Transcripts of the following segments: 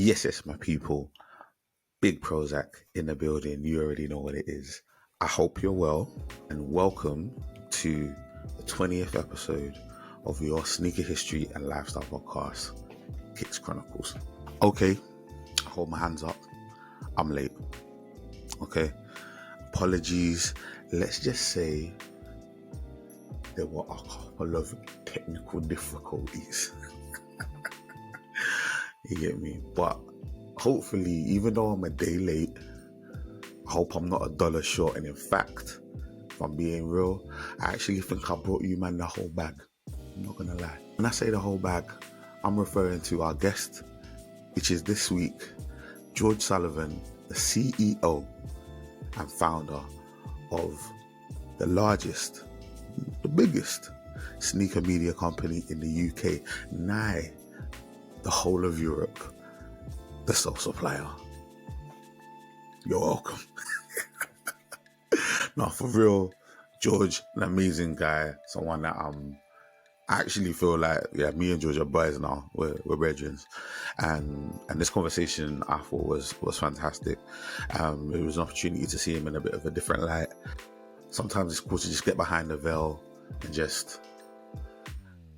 Yes, my people. Big PROZECH in the building. You already know what it is. I hope you're well and welcome to the 20th episode of your sneaker history and lifestyle podcast, Chronicles. Okay, hold my hands up. I'm late. Okay, apologies. Let's just say there were a couple of technical difficulties. You get me? But hopefully, even though I'm a day late, I hope I'm not $1 short. And in fact, if I'm being real, I actually think I brought you, man, the whole bag. I'm not gonna lie. When I say the whole bag, I'm referring to our guest, which is this week, George Sullivan, the CEO and founder of the largest, the biggest sneaker media company in the UK, nigh the whole of Europe, the Sole Supplier. You're welcome. No, for real, George, an amazing guy, someone that I actually feel like, me and George are boys now. We're brethren, and this conversation I thought was fantastic. It was an opportunity to see him in a bit of a different light. Sometimes it's cool to just get behind the veil and just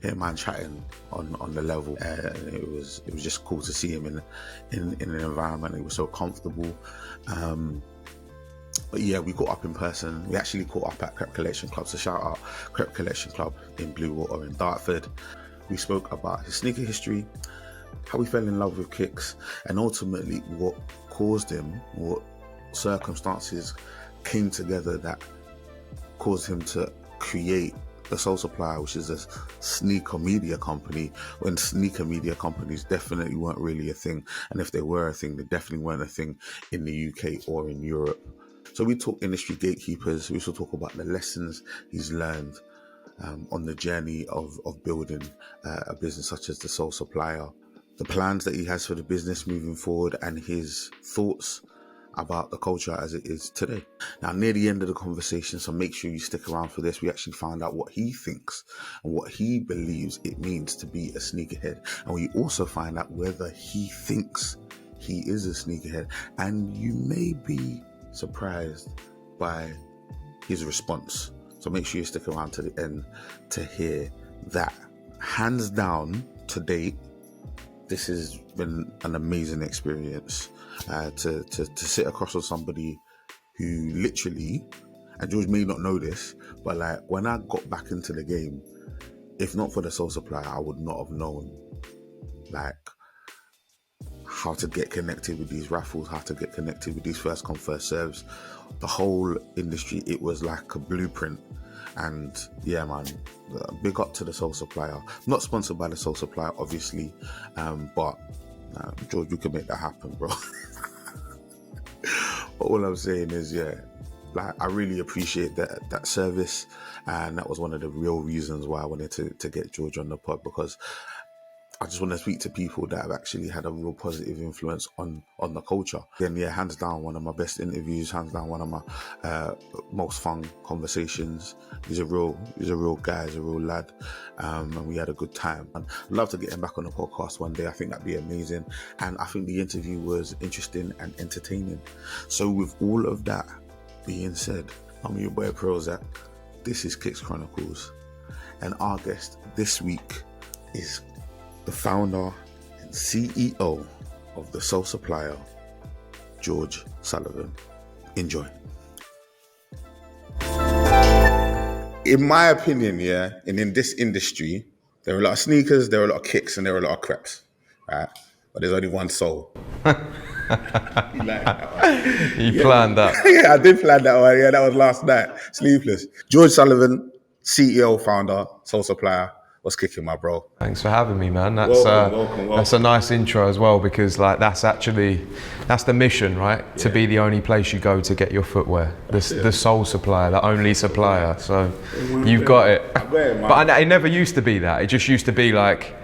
hear man chatting on the level. It was just cool to see him in an environment. He was so comfortable. But yeah, we caught up in person. We actually caught up at Creps Collection Club. So shout out Creps Collection Club in Bluewater in Dartford. We spoke about his sneaker history, how he fell in love with kicks, and ultimately what caused him, what circumstances came together that caused him to create the Sole Supplier, which is a sneaker media company, when sneaker media companies definitely weren't really a thing. And if they were a thing, they definitely weren't a thing in the UK or in Europe. So we talk industry gatekeepers. We also talk about the lessons he's learned on the journey of building a business such as the Sole Supplier, the plans that he has for the business moving forward, and his thoughts about the culture as it is today. Now, near the end of the conversation, so make sure you stick around for this, we actually found out what he thinks and what he believes it means to be a sneakerhead. And we also find out whether he thinks he is a sneakerhead. And you may be surprised by his response. So make sure you stick around to the end to hear that. Hands down, to date, this has been an amazing experience. To sit across with somebody who literally, and George may not know this, but like when I got back into the game, if not for the Sole Supplier, I would not have known like how to get connected with these raffles, how to get connected with these first come first serves. The whole industry, it was like a blueprint. And yeah, man, big up to the Sole Supplier. Not sponsored by the Sole Supplier, obviously, but George, you can make that happen, bro. But all I'm saying is, like I really appreciate that service, and that was one of the real reasons why I wanted to get George on the pod, because I just want to speak to people that have actually had a real positive influence on the culture. Again, hands down, one of my best interviews, hands down, one of my most fun conversations. He's a real guy, he's a real lad, and we had a good time. And I'd love to get him back on the podcast one day. I think that'd be amazing. And I think the interview was interesting and entertaining. So with all of that being said, I'm your boy PROZECH. This is Chronicles, and our guest this week is the founder and CEO of the Sole Supplier, George Sullivan. Enjoy. In my opinion, and in this industry, there are a lot of sneakers, there are a lot of kicks, and there are a lot of Creps, right? But there's only one soul. You planned that? Yeah, I did plan that one. Yeah, that was last night. Sleepless. George Sullivan, CEO, founder, Sole Supplier. What's kicking, my bro? Thanks for having me, man. Welcome. That's a nice intro as well, because like that's the mission, right? Yeah. To be the only place you go to get your footwear. The Sole Supplier, the only supplier. So you've got it. But it never used to be that. It just used to be like,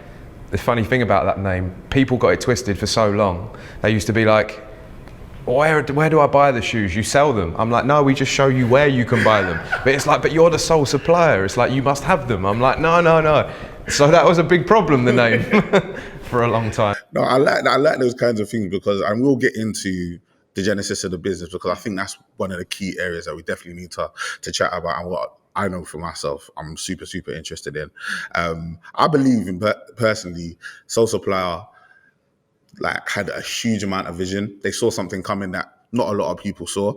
the funny thing about that name, people got it twisted for so long. They used to be like, where do I buy the shoes? You sell them. I'm like, no, we just show you where you can buy them. But it's like, but you're the Sole Supplier. It's like, you must have them. I'm like, no. So that was a big problem, the name. for a long time. No, I like those kinds of things because, and we'll get into the genesis of the business because I think that's one of the key areas that we definitely need to chat about, and what I know for myself, I'm super interested in. I believe in personally, Sole Supplier like had a huge amount of vision. They saw something coming that not a lot of people saw,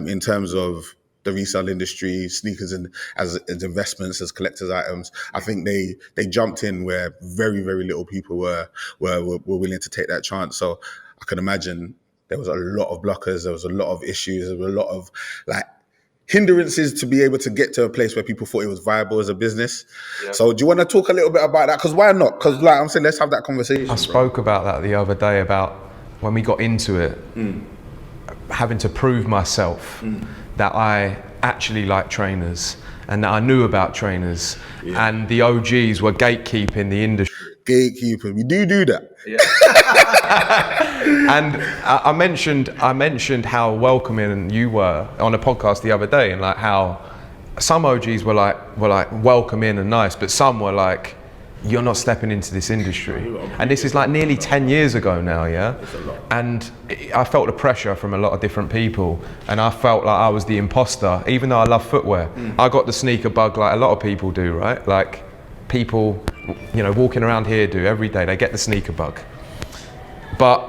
in terms of the resale industry, sneakers and as investments, as collector's items. I think they jumped in where very little people were willing to take that chance. So I can imagine there was a lot of blockers, there was a lot of issues, there was a lot of like hindrances to be able to get to a place where people thought it was viable as a business. Yeah. So do you want to talk a little bit about that? Because why not? Because like I'm saying, let's have that conversation. I spoke about that the other day, about when we got into it, having to prove myself that I actually like trainers and that I knew about trainers, and the OGs were gatekeeping the industry. Gatekeeper, we do that. Yeah. And I mentioned how welcoming you were on a podcast the other day, and like how some OGs were like welcoming and nice, but some were like, you're not stepping into this industry. And this is like nearly 10 years ago now, yeah? And I felt the pressure from a lot of different people, and I felt like I was the imposter, even though I love footwear. I got the sneaker bug like a lot of people do, right? Like people, you know, walking around here do every day, they get the sneaker bug. But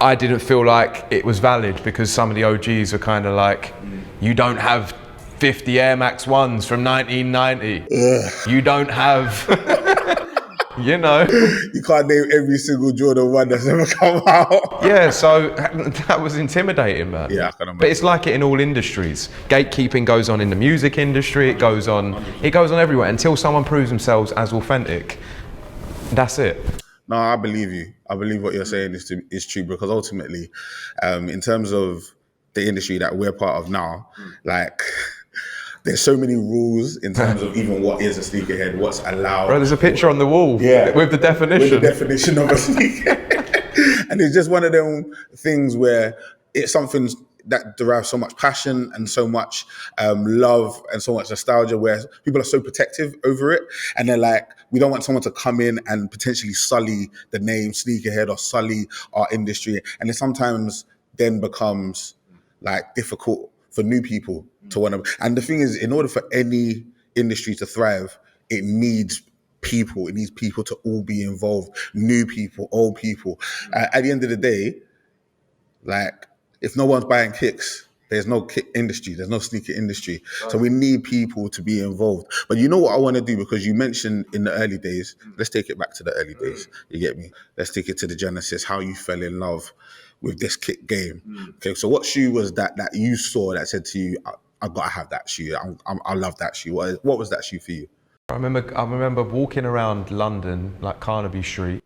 I didn't feel like it was valid because some of the OGs are kind of like, you don't have 50 Air Max 1s from 1990. You don't have, you know. You can't name every single Jordan 1 that's ever come out. Yeah, so that was intimidating, man. Yeah, I can imagine. But it's like it in all industries. Gatekeeping goes on in the music industry, it goes on everywhere until someone proves themselves as authentic. That's it. No, I believe you. I believe what you're saying is true, because ultimately, in terms of the industry that we're part of now, like, there's so many rules in terms of even what is a sneakerhead, what's allowed. Bro, there's a picture on the wall with the definition. With the definition of a sneakerhead. And it's just one of them things where it's something that derives so much passion and so much love and so much nostalgia, where people are so protective over it. And they're like, we don't want someone to come in and potentially sully the name sneakerhead or sully our industry. And it sometimes then becomes like difficult for new people to want to. And the thing is, in order for any industry to thrive, it needs people. It needs people to all be involved. New people, old people. At the end of the day, like, if no one's buying kicks, there's no kick industry, there's no sneaker industry. Right. So we need people to be involved. But you know what I want to do, because you mentioned in the early days, let's take it back to the early days, you get me? Let's take it to the genesis, how you fell in love with this kick game. Okay, so what shoe was that you saw that said to you, I gotta have that shoe, I love that shoe. What was that shoe for you? I remember walking around London, like Carnaby Street,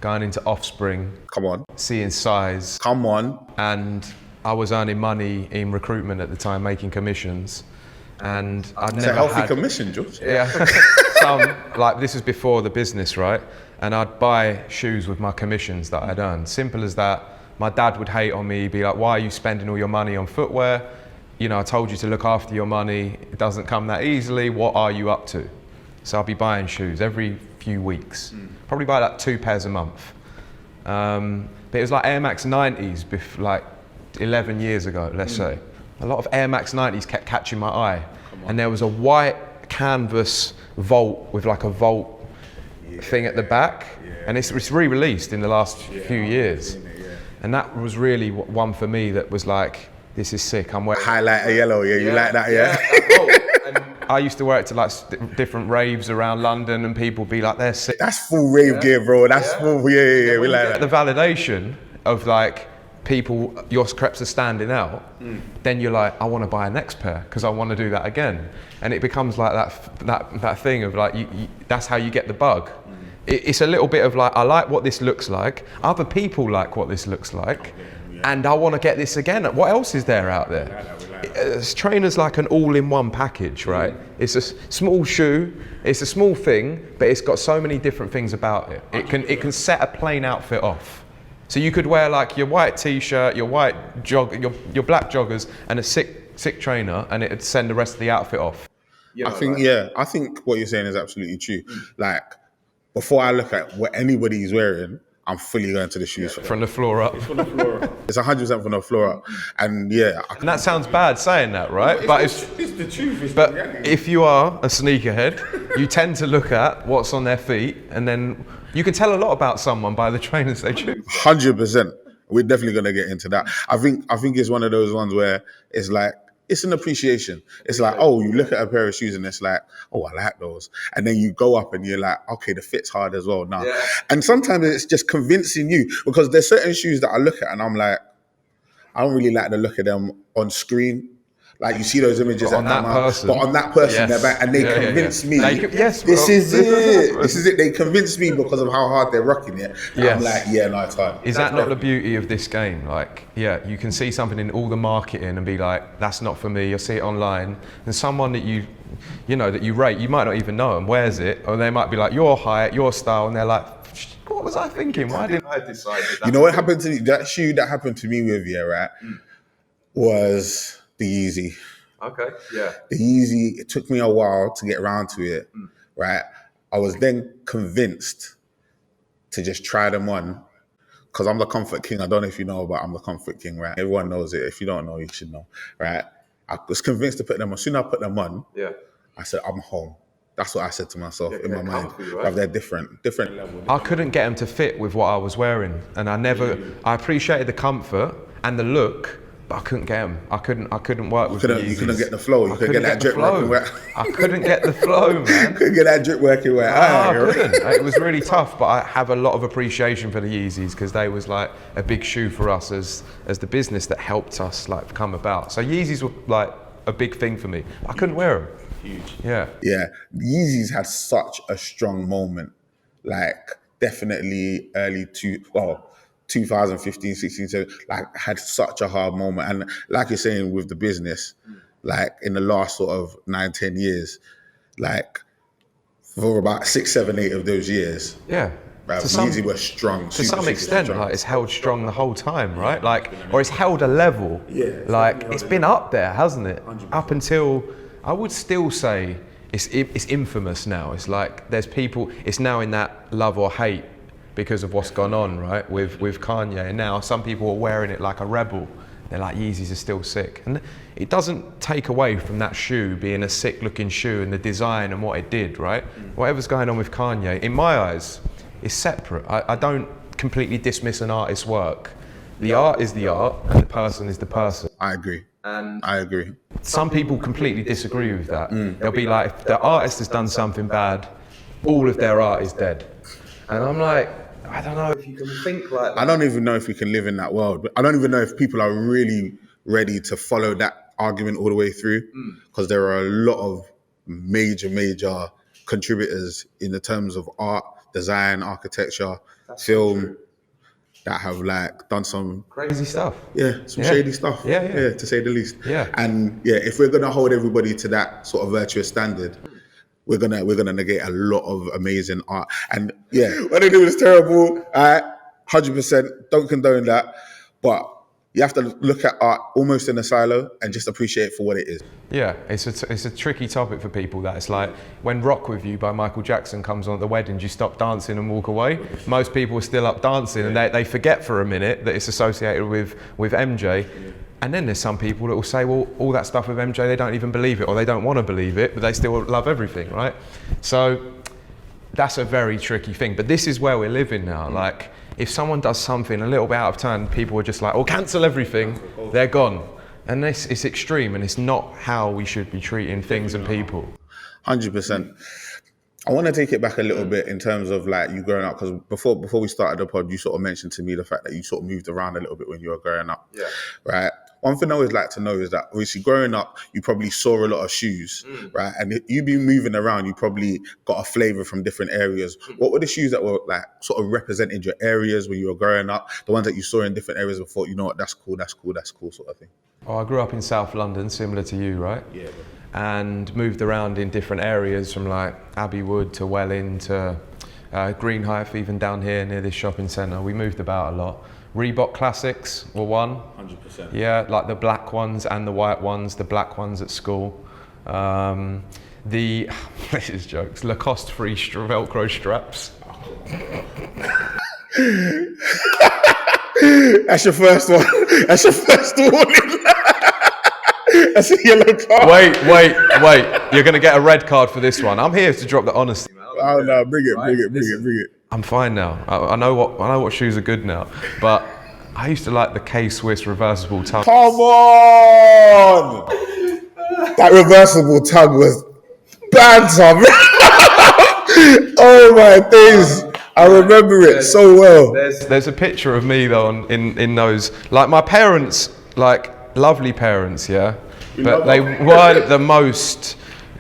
going into Offspring. Come on. Seeing Size. Come on. And I was earning money in recruitment at the time, making commissions. And I'd never had... It's a healthy commission, George. Yeah. Like, this was before the business, right? And I'd buy shoes with my commissions that I'd earned. Simple as that. My dad would hate on me, be like, why are you spending all your money on footwear? You know, I told you to look after your money. It doesn't come that easily. What are you up to? So I'll be buying shoes every few weeks. Probably buy like 2 pairs a month. But it was like Air Max 90s, like 11 years ago, let's say. A lot of Air Max 90s kept catching my eye. And there was a white canvas vault with like a vault thing at the back. And it's re-released in the last few years. And that was really one for me that was like, this is sick. I'm wearing highlighter yellow, you like that, And I used to wear it to like different raves around London, and people be like, they're sick. That's full rave gear, bro. That's full, we like that. The validation of like people, your Creps are standing out, then you're like, I want to buy a next pair because I want to do that again. And it becomes like that thing of like, that's how you get the bug. It's a little bit of like, I like what this looks like. Other people like what this looks like. And I want to get this again. What else is there out there? Trainers like an all-in-one package, right? It's a small shoe, it's a small thing, but it's got so many different things about it. It can set a plain outfit off. So you could wear like your white t-shirt, your white your black joggers, and a sick trainer, and it'd send the rest of the outfit off. I think what you're saying is absolutely true. Like, before I look at what anybody's wearing, I'm fully going to the shoes. From the floor up. It's from the floor up. It's 100% from the floor up. And yeah. And that sounds bad saying that, right? But it's the truth. It's but the reality. if you are a sneakerhead, you tend to look at what's on their feet, and then you can tell a lot about someone by the trainers they choose. 100%. We're definitely going to get into that. I think it's one of those ones where it's like, it's an appreciation. It's like, oh, you look at a pair of shoes and it's like, oh, I like those. And then you go up and you're like, okay, the fit's hard as well now. Yeah. And sometimes it's just convincing you, because there's certain shoes that I look at and I'm like, I don't really like the look of them on screen. Like you see those images on that person, but on that person, yes. They're back, and they convince me. Yes, this is it. This is it. They convince me because of how hard they're rocking it. Yes. I'm like, yeah, no, it's hard. Is that not the beauty of this game? Like, yeah, you can see something in all the marketing and be like, that's not for me. You'll see it online, and someone that you know that you rate, you might not even know them, wears it, or they might be like, your height, your style, and they're like, what was I thinking? Why didn't I decide that? You know what happened to me? That shoe that happened to me with you, right? Was the Yeezy. Okay, yeah. The Yeezy, it took me a while to get around to it, right? I was then convinced to just try them on, because I'm the comfort king. I don't know if you know, but I'm the comfort king, right? Everyone knows it. If you don't know, you should know, right? I was convinced to put them on. As soon as I put them on, I said, I'm home. That's what I said to myself in my mind. Right? They're different level. I couldn't get them to fit with what I was wearing, and I appreciated the comfort and the look, but I couldn't get them. I couldn't work with the You couldn't get the flow. You couldn't get that drip working where I couldn't get the flow, man. Couldn't get that drip working where I couldn't. It was really tough, but I have a lot of appreciation for the Yeezys, because they was like a big shoe for us as the business that helped us like come about. So Yeezys were like a big thing for me. I couldn't wear them. Huge. Yeah. Yeezys had such a strong moment, like definitely early 2015, 16, so like had such a hard moment. And like you're saying with the business, like in the last sort of 9-10 years, like for about 6, 7, 8 of those years. Yeah. Yeezy were strong. To some extent, strong. Like it's held strong the whole time, right? Like, or it's held a level. Yeah. Like it's been up there, hasn't it? 100%. Up until, I would still say it's infamous now. It's like there's people, it's now in that love or hate because of what's gone on, right, with Kanye. And now some people are wearing it like a rebel. They're like, Yeezys are still sick. And it doesn't take away from that shoe being a sick looking shoe and the design and what it did, right? Whatever's going on with Kanye, in my eyes, is separate. I don't completely dismiss an artist's work. The art is the art and the person is the person. I agree. I agree. Some people completely disagree with that. They'll be like, if the artist has done something bad, all of their art is dead. And I'm like, I don't know if you can think like that. I don't even know if we can live in that world. But I don't even know if people are really ready to follow that argument all the way through, because there are a lot of major contributors in the terms of art, design, architecture, film, that have like done some crazy stuff. Shady stuff. Yeah, to say the least. Yeah. And if we're gonna hold everybody to that sort of virtuous standard, we're gonna negate a lot of amazing art. And what they do is terrible. 100% don't condone that, but you have to look at art almost in a silo and just appreciate it for what it is. Yeah, it's a tricky topic for people. That it's like when "Rock With You" by Michael Jackson comes on at the wedding, do you stop dancing and walk away? Most people are still up dancing, and they forget for a minute that it's associated with MJ. And then there's some people that will say, well, all that stuff with MJ, they don't even believe it, or they don't want to believe it, but they still love everything, right? So that's a very tricky thing. But this is where we're living now. Like, if someone does something a little bit out of turn, people are just like, oh, cancel everything, they're gone. And it's extreme, and it's not how we should be treating things and people. 100%. I want to take it back a little bit in terms of like you growing up, because before we started the pod, you sort of mentioned to me the fact that you sort of moved around a little bit when you were growing up. Yeah. Right. One thing I always like to know is that obviously growing up, you probably saw a lot of shoes, right? And you be moving around, you probably got a flavor from different areas. What were the shoes that were like sort of represented your areas when you were growing up? The ones that you saw in different areas and thought, you know what, that's cool sort of thing. Oh, I grew up in South London, similar to you, right? Yeah. And moved around in different areas from like Abbey Wood to Welling to Greenhithe, even down here near this shopping centre. We moved about a lot. Reebok Classics were one. 100%. Yeah, like the black ones and the white ones, the black ones at school. This is jokes, Lacoste free Velcro straps. That's your first one. That's your first warning. That's a yellow card. Wait. You're going to get a red card for this one. I'm here to drop the honesty. Oh no, bring it. I'm fine now. I know what shoes are good now. But I used to like the K-Swiss reversible tongue. Come on! That reversible tongue was banter. Oh my days. I remember it so well. There's a picture of me though in those, like my parents, like lovely parents, yeah, but they weren't the most,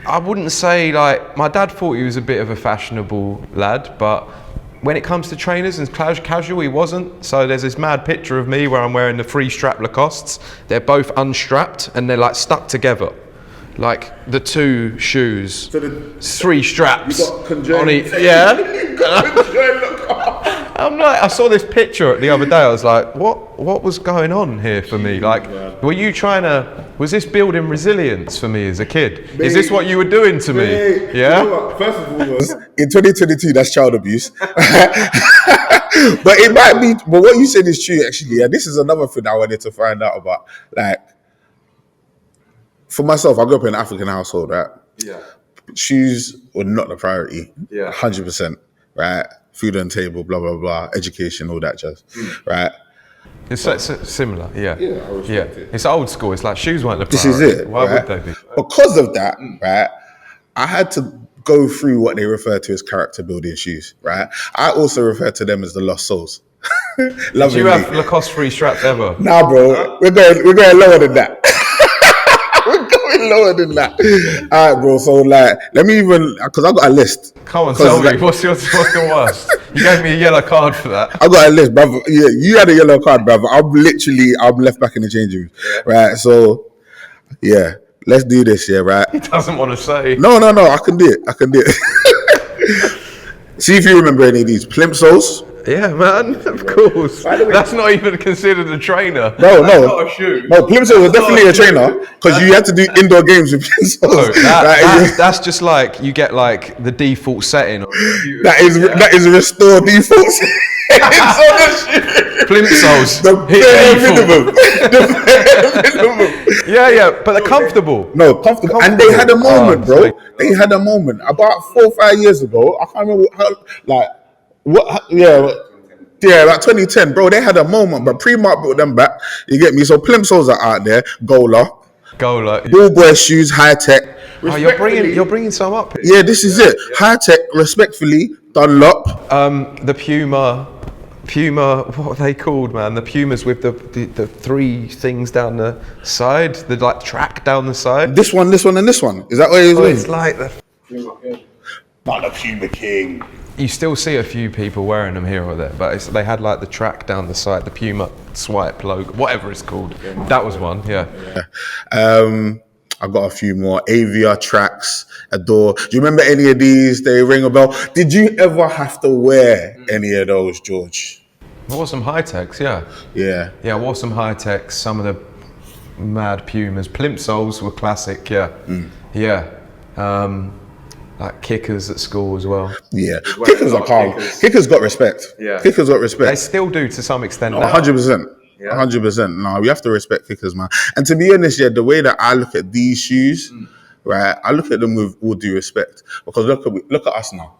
I wouldn't say, like, my dad thought he was a bit of a fashionable lad, but when it comes to trainers and casual, he wasn't. So there's this mad picture of me where I'm wearing the 3-strap Lacostes. They're both unstrapped and they're like stuck together. Like the 2 shoes, so 3 straps on each. Yeah. I'm like, I saw this picture the other day. I was like, what was going on here for me? Like, were you was this building resilience for me as a kid? Is this what you were doing to me? Yeah. You know, first of all, in 2022, that's child abuse. But it might be. But what you said is true, actually. And this is another thing I wanted to find out about. Like, for myself, I grew up in an African household, right? Yeah. Shoes were not the priority. Yeah. 100%, right? Food on table, blah, blah, blah, education, all that jazz, right? It's similar, yeah. Yeah, I respect it. It's old school. It's like shoes weren't the This priority. is it. Why right? would they be? Because of that, right, I had to go through what they refer to as character building shoes, right? I also refer to them as the lost souls. Did you have Lacoste 3 straps ever? Nah, bro. We're going lower than that. Lower than that. All right, bro. So, like, let me even, because I got a list. Come on, tell me. What's the worst? You gave me a yellow card for that. I got a list, brother. Yeah, you had a yellow card, brother. I'm left back in the changing room. Yeah. Right. So, yeah, let's do this. Yeah, right. He doesn't want to say. No. I can do it. See if you remember any of these plimsolls. Yeah, man, of course. That's not even considered a trainer. No. That's not a shoe. No, plimsolls are definitely a trainer because you had to do indoor games with plimsolls. That's just like you get like the default setting. That is restore default. It's on the shoe. Plimsolls. The bare minimum. Yeah, but they're comfortable. No, comfortable. And they had a moment, bro. They had a moment about 4 or 5 years ago. I can't remember about 2010, bro. They had a moment, but Primark brought them back. You get me? So plimsolls are out there. Gola. Ball boy shoes, high tech. Oh, you're bringing some up here. Yeah, this is it. High tech, respectfully, Dunlop. The Puma, what are they called, man? The Pumas with the 3 things down the side, the like track down the side. This one, and this one. Is that what it is? It's like the Puma King. Not the Puma King. You still see a few people wearing them here or there, but they had like the track down the side, the Puma swipe logo, whatever it's called. That was one, yeah. I've got a few more. Avia tracks, Adore. Do you remember any of these? They ring a bell. Did you ever have to wear any of those, George? I wore some high techs, yeah. Yeah. Yeah, I wore some high techs, some of the mad Pumas. Plimsolls were classic, yeah. Yeah. Like kickers at school as well. Yeah, kickers are calm. Kickers got respect. Yeah, kickers got respect. They still do to some extent. 100%. 100%. No, we have to respect kickers, man. And to be honest, the way that I look at these shoes, right, I look at them with all due respect because look at us now.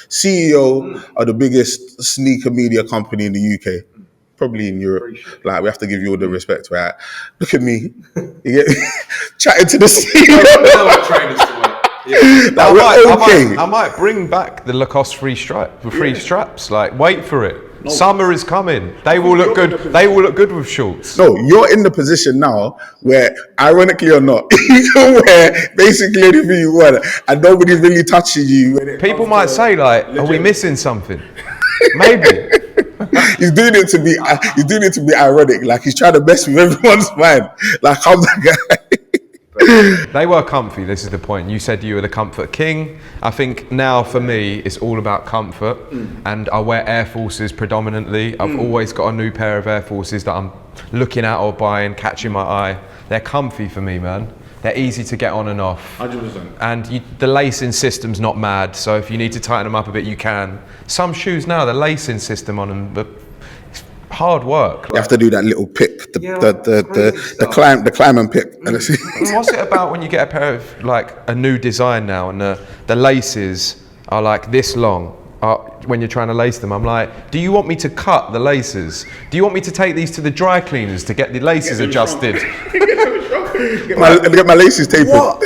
CEO of the biggest sneaker media company in the UK. Probably in Europe. Like, we have to give you all the respect, right? Look at me. You get chatting to the CEO. Yeah. I might bring back the Lacoste 3 straps. Like, wait for it. No. Summer is coming. They will look good. They will look good with shorts. No, you're in the position now where, ironically or not, you can wear basically anything you want, and nobody's really touching you. People might say, like, "Are we missing something?" Maybe. He's doing it to be ironic. Like, he's trying to mess with everyone's mind. Like, I'm that guy. They were comfy, this is the point. You said you were the comfort king. I think now for me, it's all about comfort. And I wear Air Forces predominantly. I've always got a new pair of Air Forces that I'm looking at or buying, catching my eye. They're comfy for me, man. They're easy to get on and off. 100%. And the lacing system's not mad, so if you need to tighten them up a bit, you can. Some shoes now, the lacing system on them, but it's hard work. You have to do that little pick, the climb and pick. What's it about when you get a pair of like a new design now, and the laces are like this long? When you're trying to lace them, I'm like, do you want me to cut the laces? Do you want me to take these to the dry cleaners to get the laces adjusted? Get my laces tapered. What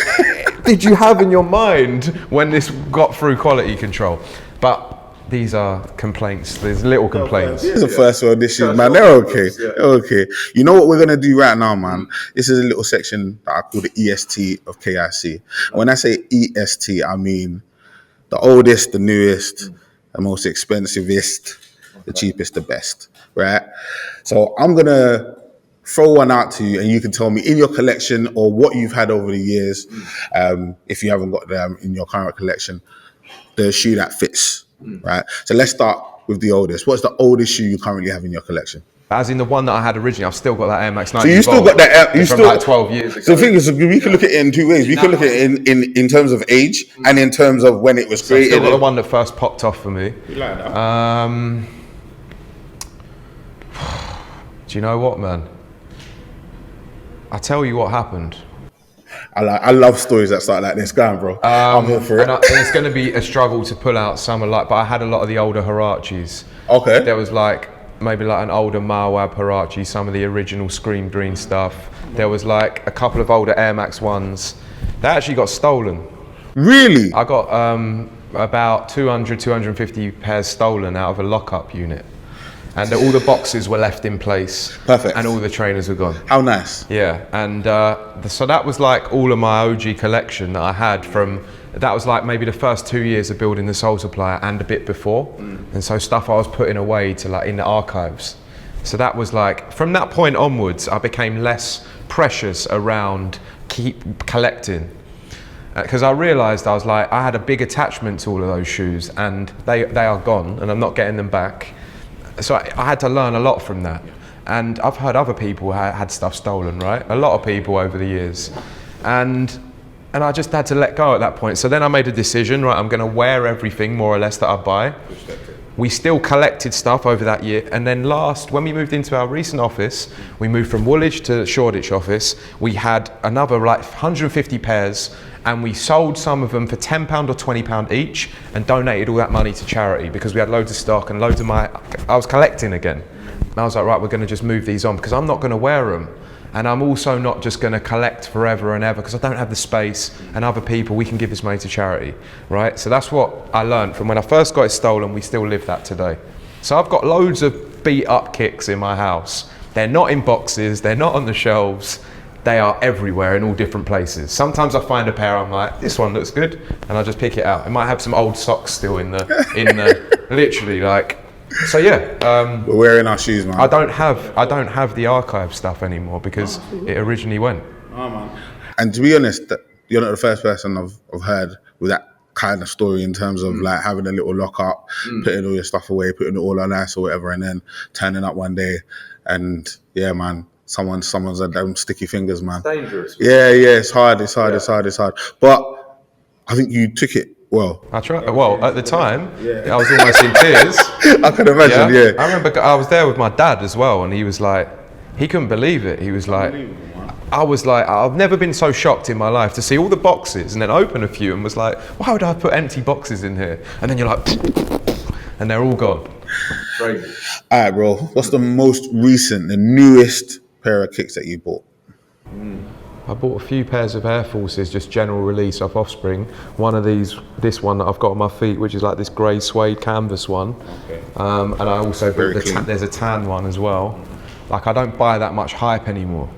did you have in your mind when this got through quality control? But these are complaints. There's little complaints. Here's the first one. This is, man, they're okay. They're okay. You know what we're going to do right now, man? This is a little section that I call the EST of KIC. When I say EST, I mean the oldest, the newest, the most expensivest, the cheapest, the best, right? So I'm going to throw one out to you and you can tell me in your collection or what you've had over the years, if you haven't got them in your current collection, the shoe that fits, right? So let's start with the oldest. What's the oldest shoe you currently have in your collection? As in the one that I had originally, I've still got that Air Max 90. So you still got that? You from still like 12 years ago. So the thing is, we can look at it in two ways. We can look at it in terms of age and in terms of when it was created. I've still got the one that first popped off for me. You like that? Do you know what, man? I tell you what happened. I love stories that start like this. Go on, bro. I'm here for it. And it's going to be a struggle to pull out some of but I had a lot of the older Huaraches. Okay. There was maybe an older Mawab Huarache, some of the original Scream Green stuff. There was a couple of older Air Max 1s. They actually got stolen. Really? I got about 200, 250 pairs stolen out of a lockup unit. And all the boxes were left in place. Perfect. And all the trainers were gone. How nice. Yeah, and so that was all of my OG collection that I had that was maybe the first 2 years of building the Sole Supplier and a bit before. And so stuff I was putting away to in the archives. So that was from that point onwards, I became less precious around keep collecting. Because I realised I had a big attachment to all of those shoes and they are gone and I'm not getting them back. So I had to learn a lot from that. And I've heard other people had stuff stolen, right? A lot of people over the years. And I just had to let go at that point. So then I made a decision, right, I'm gonna wear everything more or less that I buy. We still collected stuff over that year. And then when we moved into our recent office, we moved from Woolwich to Shoreditch office. We had another 150 pairs and we sold some of them for £10 or £20 each and donated all that money to charity because we had loads of stock and loads of I was collecting again. And I was like, right, we're gonna just move these on because I'm not gonna wear them. And I'm also not just gonna collect forever and ever because I don't have the space and other people, we can give this money to charity, right? So that's what I learned from when I first got it stolen, we still live that today. So I've got loads of beat up kicks in my house. They're not in boxes, they're not on the shelves. They are everywhere in all different places. Sometimes I find a pair, I'm like, this one looks good, and I just pick it out. It might have some old socks still in the literally so yeah. We're wearing our shoes, man. I don't have the archive stuff anymore because it originally went. Oh man. And to be honest, you're not the first person I've heard with that kind of story in terms of having a little lock up, putting all your stuff away, putting it all on ice or whatever, and then turning up one day and yeah, man. Someone's had them sticky fingers, man. It's dangerous. Yeah, it's hard. But I think you took it well. I tried. Well, at the time, I was almost in tears. I can imagine, yeah. I remember I was there with my dad as well, and he was he couldn't believe it. He was I was I've never been so shocked in my life to see all the boxes and then open a few and was like, why would I put empty boxes in here? And then you're and they're all gone. Crazy. All right, bro. What's the most recent, the newest pair of kicks that you bought? I bought a few pairs of Air Forces, just general release off Offspring. One of this one that I've got on my feet, which is this grey suede canvas one. Okay. And I also bought there's a tan one as well. I don't buy that much hype anymore.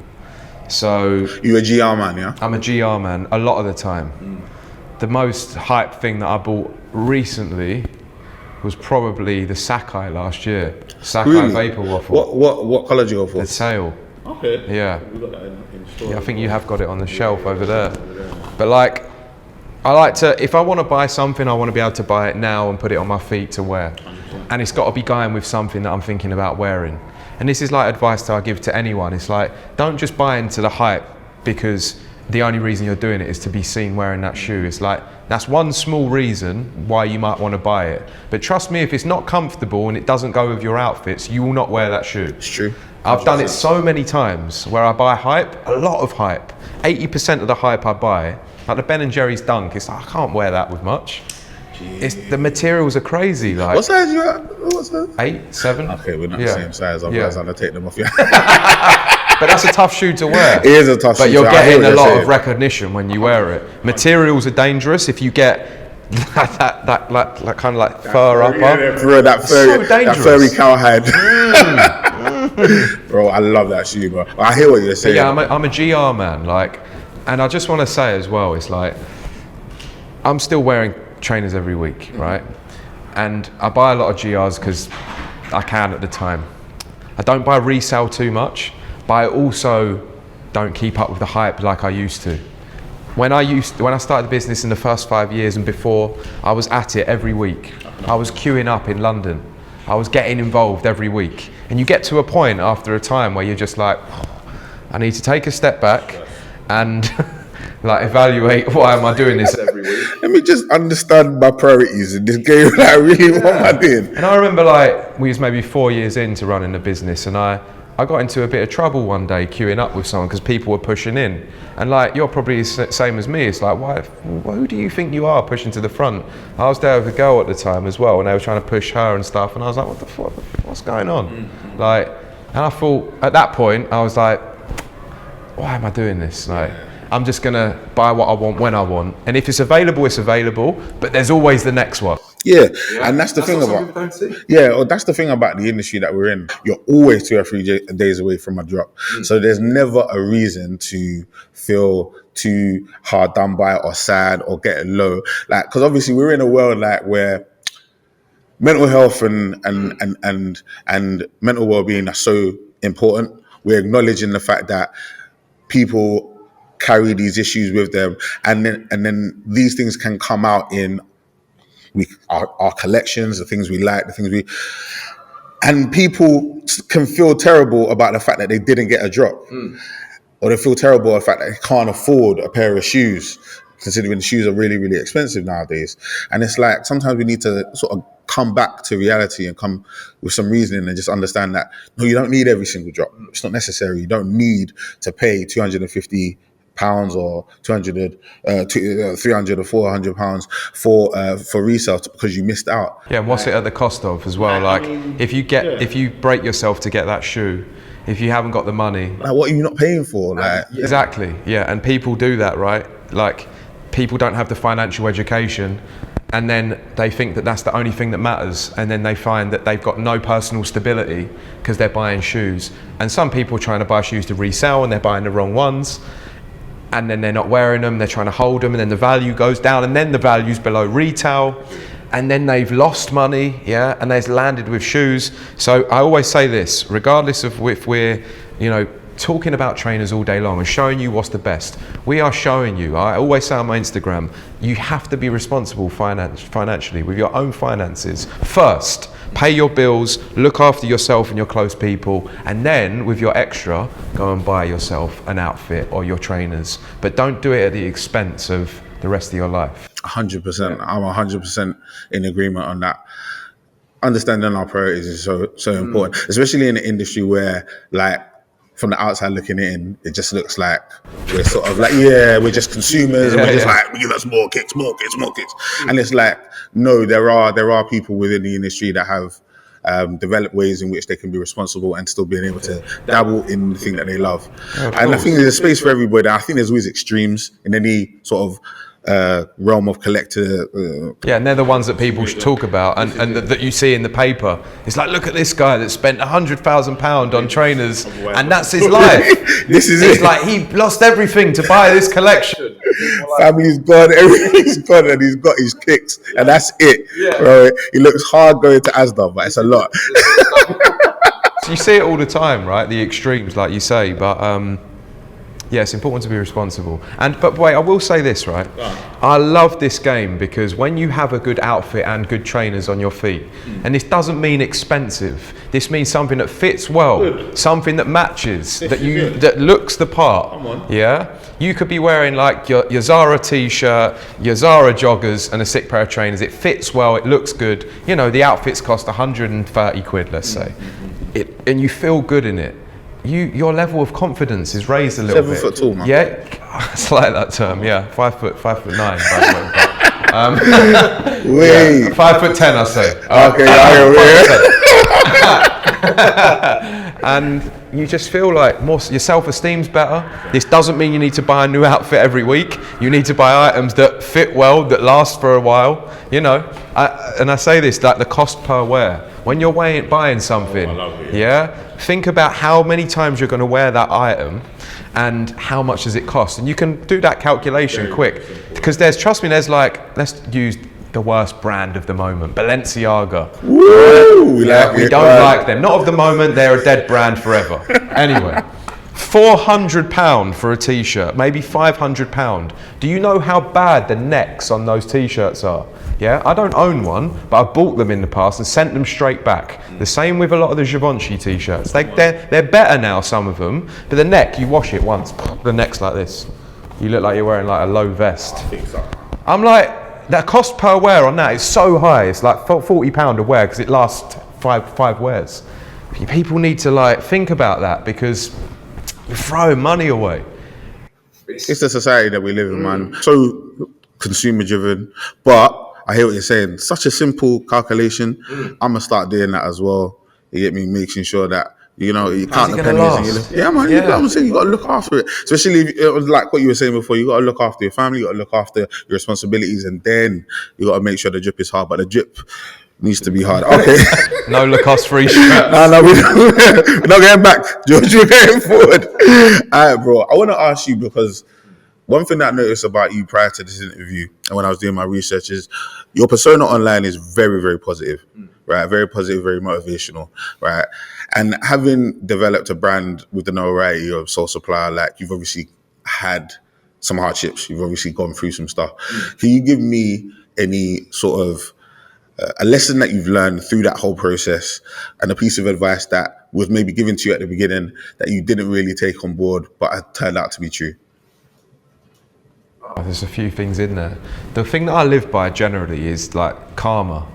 So you a GR man, yeah? I'm a GR man a lot of the time. The most hype thing that I bought recently was probably the Sakai last year. Sakai really? Vapor Waffle. What colour do you go for? The tail. Okay. Yeah. We got that in store. Yeah, I think you have got it on the shelf over there. But I like to, if I want to buy something, I want to be able to buy it now and put it on my feet to wear. 100%. And it's got to be going with something that I'm thinking about wearing. And this is advice that I give to anyone. It's don't just buy into the hype because the only reason you're doing it is to be seen wearing that shoe. It's like, that's one small reason why you might want to buy it. But trust me, if it's not comfortable and it doesn't go with your outfits, you will not wear that shoe. It's true. I've done it so many times where I buy hype, a lot of hype. 80% of the hype I buy, like the Ben & Jerry's Dunk, it's like, I can't wear that with much. It's, the materials are crazy. Like, what size you at? What's that? 8, 7. Okay, we're not the same size. Otherwise, I'll take them off you. But that's a tough shoe to wear. It is a tough shoe. But you're getting a lot of recognition when you wear it. Materials are dangerous. If you get that kind of like fur upper, that furry cowhide. Bro, I love that shoe, bro. I hear what you're saying. But yeah, I'm a GR man. Like, and I just want to say as well, it's like I'm still wearing trainers every week, right? And I buy a lot of GRs because I can at the time. I don't buy resale too much, but I also don't keep up with the hype like I used to. When I started the business in the first 5 years and before, I was at it every week. I was queuing up in London. I was getting involved every week. And you get to a point after a time where you're just like, I need to take a step back and like evaluate, why am I doing this every week? Let me just understand my priorities in this game. Like, really, what am I doing? And I remember, like, we was maybe 4 years into running the business, and I got into a bit of trouble one day queuing up with someone because people were pushing in. And like, you're probably the same as me. It's like, who do you think you are pushing to the front? I was there with a girl at the time as well, and they were trying to push her and stuff. And I was like, what the fuck? What's going on? Mm-hmm. Like, and I thought at that point, I was like, why am I doing this? Like, I'm just gonna buy what I want when I want. And if it's available, it's available. But there's always the next one. Yeah, and that's the thing about that's the thing about the industry that we're in. You're always 2 or 3 days away from a drop, so there's never a reason to feel too hard done by or sad or get low. Like, because obviously we're in a world like where mental health and mental well-being are so important. We're acknowledging the fact that people carry these issues with them, and then these things can come out in our collections, the things we like, and people can feel terrible about the fact that they didn't get a drop, or they feel terrible about the fact that they can't afford a pair of shoes, considering shoes are really, really expensive nowadays. And it's like, sometimes we need to sort of come back to reality and come with some reasoning and just understand that, no, you don't need every single drop. It's not necessary. You don't need to pay £250 or 200, 300 or 400 pounds for resale because you missed out. Yeah, and what's it at the cost of as well? Like, if you break yourself to get that shoe, if you haven't got the money, like, what are you not paying for? Like, exactly. Yeah, and people do that, right? Like, people don't have the financial education, and then they think that that's the only thing that matters, and then they find that they've got no personal stability because they're buying shoes. And some people are trying to buy shoes to resell, and they're buying the wrong ones. And then they're not wearing them, they're trying to hold them, and then the value goes down, and then the value's below retail, and then they've lost money, and they've landed with shoes. So I always say this, regardless of if we're, talking about trainers all day long and showing you what's the best, we are showing you, I always say on my Instagram, you have to be responsible financially with your own finances first. Pay your bills, look after yourself and your close people, and then with your extra, go and buy yourself an outfit or your trainers. But don't do it at the expense of the rest of your life. 100%. I'm 100% in agreement on that. Understanding our priorities is so important, especially in an industry where, like, from the outside looking in, it just looks like we're sort of like, we're just consumers, and we're just like, give us more kicks. And it's like, no, there are people within the industry that have developed ways in which they can be responsible and still being able to dabble in the thing that they love. And I think there's a space for everybody. I think there's always extremes in any sort of realm of collector. And they're the ones that people should talk about, and that you see in the paper. It's like, look at this guy that spent £100,000 on trainers, and that's his life. It's like he lost everything to buy this collection. Family's gone, everything's gone, and he's got his kicks, and that's it. Bro, he looks hard going to Asda, but it's a lot. So you see it all the time, right? The extremes, like you say, but Yeah, it's important to be responsible. But wait, I will say this, right? I love this game because when you have a good outfit and good trainers on your feet, and this doesn't mean expensive, this means something that fits well, something that matches, that looks the part. Come on. Yeah? You could be wearing like your Zara t-shirt, your Zara joggers and a sick pair of trainers. It fits well, it looks good. You know, the outfits cost 130 quid, let's say. And you feel good in it. Your level of confidence is raised a little bit. 7 foot tall, man. Yeah, it's like that term. Yeah, 5'9", by the way. Wait. 5'10", I say. Okay, and you just feel like your self-esteem's better. This doesn't mean you need to buy a new outfit every week. You need to buy items that fit well, that last for a while. You know, and I say this, like the cost per wear. When you're buying something, think about how many times you're going to wear that item and how much does it cost. And you can do that calculation quick. Because trust me, there's like, let's use the worst brand of the moment, Balenciaga. Woo! We don't like them. Not of the moment, they're a dead brand forever. Anyway, £400 for a t-shirt, maybe £500. Do you know how bad the necks on those t-shirts are? Yeah, I don't own one, but I've bought them in the past and sent them straight back. The same with a lot of the Givenchy t-shirts. They're better now, some of them, but the neck, you wash it once, the neck's like this. You look like you're wearing like a low vest. I think so. I'm like, that cost per wear on that is so high. It's like £40 a wear because it lasts five wears. People need to like think about that because you're throwing money away. It's the society that we live in, man. So consumer driven, but I hear what you're saying. Such a simple calculation. I'm gonna start doing that as well. You get me? Making sure that you count the pennies. Yeah, man. Yeah. I'm saying you gotta look after it, especially if it was like what you were saying before. You gotta look after your family. You gotta look after your responsibilities, and then you gotta make sure the drip is hard. But the drip needs to be hard. Okay. No Lacoste free shirt. No, we're not going back, George. We're going forward. All right, bro. I want to ask you because one thing that I noticed about you prior to this interview and when I was doing my research is your persona online is very, very positive, right? Very positive, very motivational, right? And having developed a brand with the notoriety of Sole Supplier, like you've obviously had some hardships. You've obviously gone through some stuff. Can you give me any sort of a lesson that you've learned through that whole process and a piece of advice that was maybe given to you at the beginning that you didn't really take on board, but it turned out to be true? Oh, there's a few things in there. The thing that I live by generally is like karma,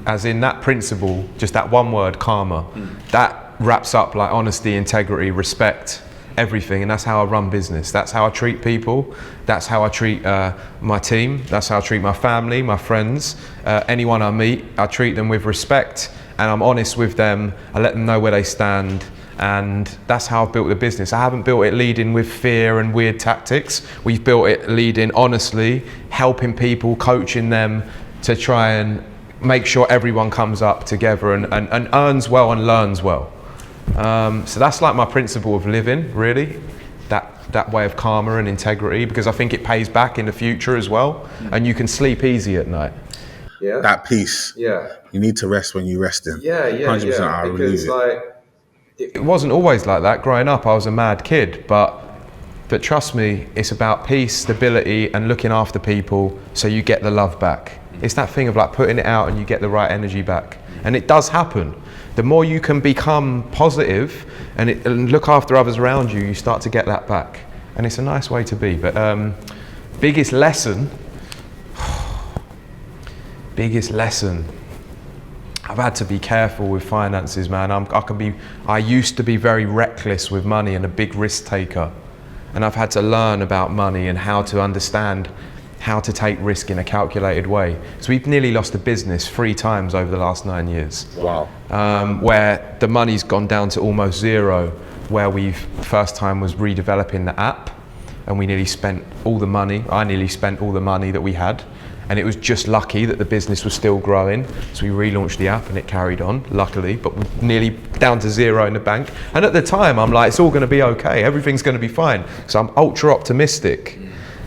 as in that principle, just that one word, karma, that wraps up like honesty, integrity, respect, everything. And that's how I run business. That's how I treat people. That's how I treat my team. That's how I treat my family, my friends, anyone I meet. I treat them with respect and I'm honest with them. I let them know where they stand. And that's how I've built the business. I haven't built it leading with fear and weird tactics. We've built it leading honestly, helping people, coaching them to try and make sure everyone comes up together and earns well and learns well. So that's like my principle of living, really, that way of karma and integrity, because I think it pays back in the future as well, and you can sleep easy at night. Yeah. That peace. Yeah. You need to rest when you're resting. Yeah, 100%. I because it wasn't always like that. Growing up, I was a mad kid, but trust me, it's about peace, stability, and looking after people so you get the love back. It's that thing of like putting it out and you get the right energy back, and it does happen. The more you can become positive and look after others around you, you start to get that back. And it's a nice way to be. But biggest lesson, I've had to be careful with finances, man. I used to be very reckless with money and a big risk taker. And I've had to learn about money and how to understand how to take risk in a calculated way. So we've nearly lost a business 3 times over the last 9 years. Wow. Where the money's gone down to almost zero, where first time was redeveloping the app, and we nearly spent all the money, I nearly spent all the money that we had, and it was just lucky that the business was still growing, so we relaunched the app and it carried on, luckily, but we're nearly down to zero in the bank. And at the time, I'm like, it's all gonna be okay, everything's gonna be fine. So I'm ultra optimistic.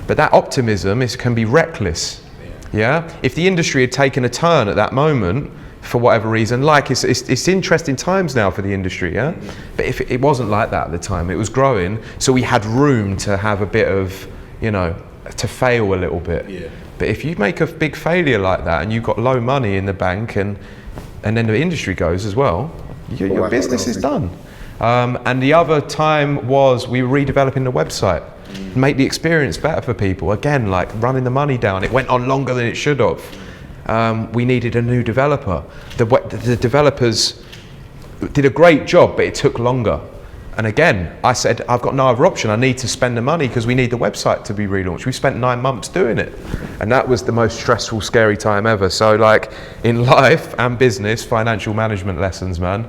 But that optimism can be reckless, yeah? If the industry had taken a turn at that moment, for whatever reason. Like it's interesting times now for the industry, yeah. But if it wasn't like that at the time, it was growing, so we had room to have a bit of, you know, to fail a little bit. Yeah. But if you make a big failure like that and you've got low money in the bank and then the industry goes as well, your business is done. And the other time was we were redeveloping the website, make the experience better for people. Again, like running the money down. It went on longer than it should have. We needed a new developer. The developers did a great job, but it took longer. And again, I said, I've got no other option. I need to spend the money because we need the website to be relaunched. We spent 9 months doing it. And that was the most stressful, scary time ever. So like in life and business, financial management lessons, man.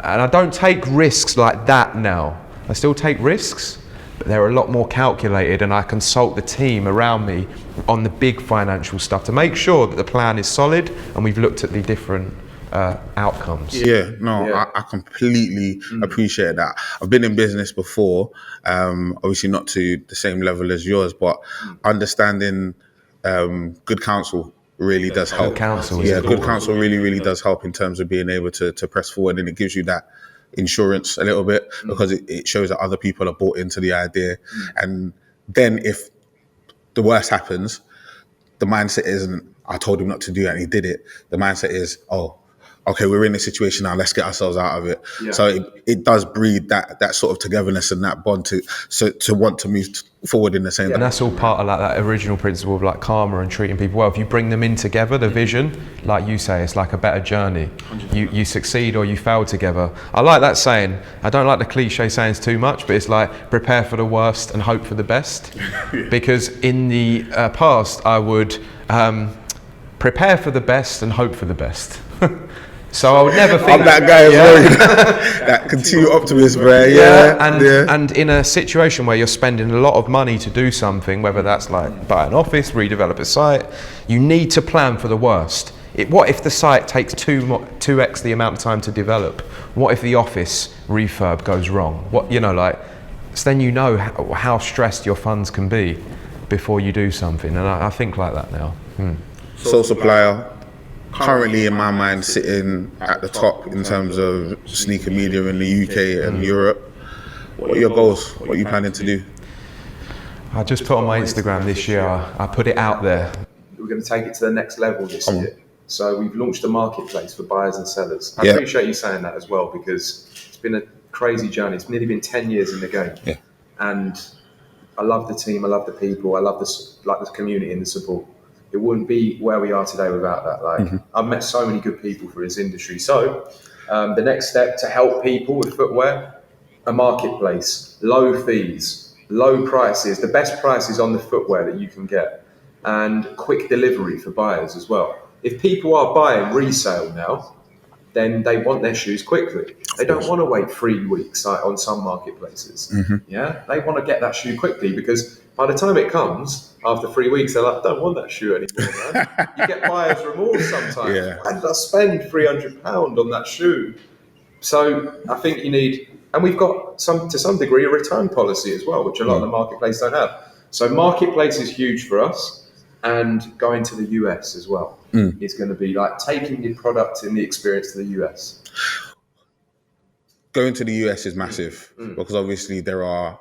And I don't take risks like that now. I still take risks, but they're a lot more calculated, and I consult the team around me on the big financial stuff to make sure that the plan is solid and we've looked at the different outcomes. I completely appreciate that. I've been in business before, obviously not to the same level as yours, but understanding good counsel really does help. Good counsel, good counsel really does help in terms of being able to press forward, and it gives you that insurance a little bit because it shows that other people are bought into the idea. And then if the worst happens, the mindset isn't, I told him not to do that and he did it. The mindset is, oh, okay, we're in this situation now, let's get ourselves out of it. Yeah. So it does breed that sort of togetherness and that bond to want to move forward in the same. And that's all part of like that original principle of like karma and treating people well. If you bring them in together, the vision, like you say, it's like a better journey. You succeed or you fail together. I like that saying. I don't like the cliche sayings too much, but it's like prepare for the worst and hope for the best. Because in the past, I would prepare for the best and hope for the best. So I would never think I'm that guy as well. That continued optimist, bro. And in a situation where you're spending a lot of money to do something, whether that's like buy an office, redevelop a site, you need to plan for the worst. What if the site takes 2x the amount of time to develop? What if the office refurb goes wrong? So then you know how stressed your funds can be before you do something. And I think like that now. Sole Supplier, currently in my mind sitting at the top in terms of sneaker media in the UK and Europe. What are your goals? What are you planning to do? I just put on my Instagram this year, I put it out there. We're going to take it to the next level this year. So we've launched a marketplace for buyers and sellers. I appreciate you saying that as well, because it's been a crazy journey. It's nearly been 10 years in the game. Yeah. And I love the team, I love the people, I love the community and the support. It wouldn't be where we are today without that. I've met so many good people for this industry. So the next step to help people with footwear, a marketplace, low fees, low prices, the best prices on the footwear that you can get, and quick delivery for buyers as well. If people are buying resale now, then they want their shoes quickly. They don't want to wait 3 weeks on some marketplaces. Yeah, they want to get that shoe quickly, because by the time it comes, after 3 weeks, they're like, I don't want that shoe anymore, man. You get buyer's remorse sometimes. Why did I spend £300 on that shoe? So I think you need, and we've got to some degree a return policy as well, which a lot of the marketplace don't have. So marketplace is huge for us, and going to the US as well is going to be like taking the product and the experience to the US. Going to the US is massive because obviously there are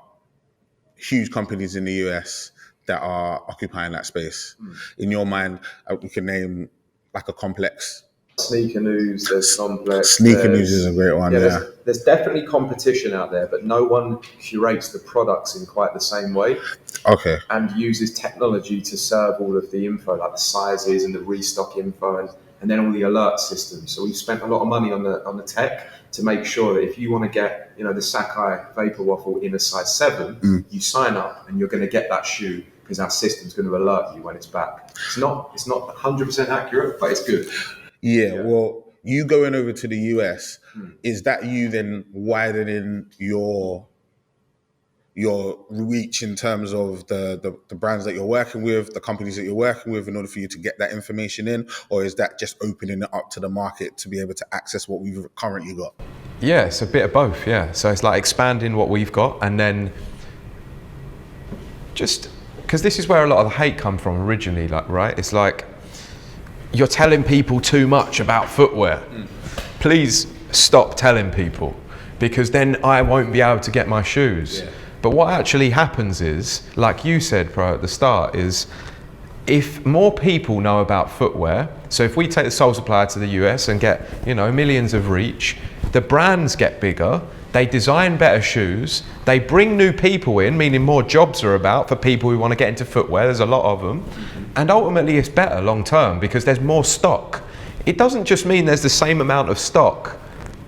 huge companies in the US that are occupying that space. In your mind, we can name like a complex. Sneaker News, there's Complex. Sneaker News is a great one, There's definitely competition out there, but no one curates the products in quite the same way. Okay. And uses technology to serve all of the info, like the sizes and the restock info, and then all the alert systems. So we've spent a lot of money on the tech to make sure that if you want to get, the Sakai Vapor Waffle in a size 7, you sign up and you're going to get that shoe because our system's going to alert you when it's back. It's not 100% accurate, but it's good. Yeah, well, you going over to the US, is that you then widening your reach in terms of the brands that you're working with, the companies that you're working with, in order for you to get that information in? Or is that just opening it up to the market to be able to access what we've currently got? Yeah, it's a bit of both, yeah. So it's like expanding what we've got, and then just, because this is where a lot of the hate come from originally, right? It's like, you're telling people too much about footwear. Please stop telling people, because then I won't be able to get my shoes. Yeah. But what actually happens is, like you said, Pro, at the start, is if more people know about footwear, so if we take the Sole Supplier to the US and get, you know, millions of reach, the brands get bigger, they design better shoes, they bring new people in, meaning more jobs are about for people who want to get into footwear, there's a lot of them, and ultimately it's better long term because there's more stock. It doesn't just mean there's the same amount of stock.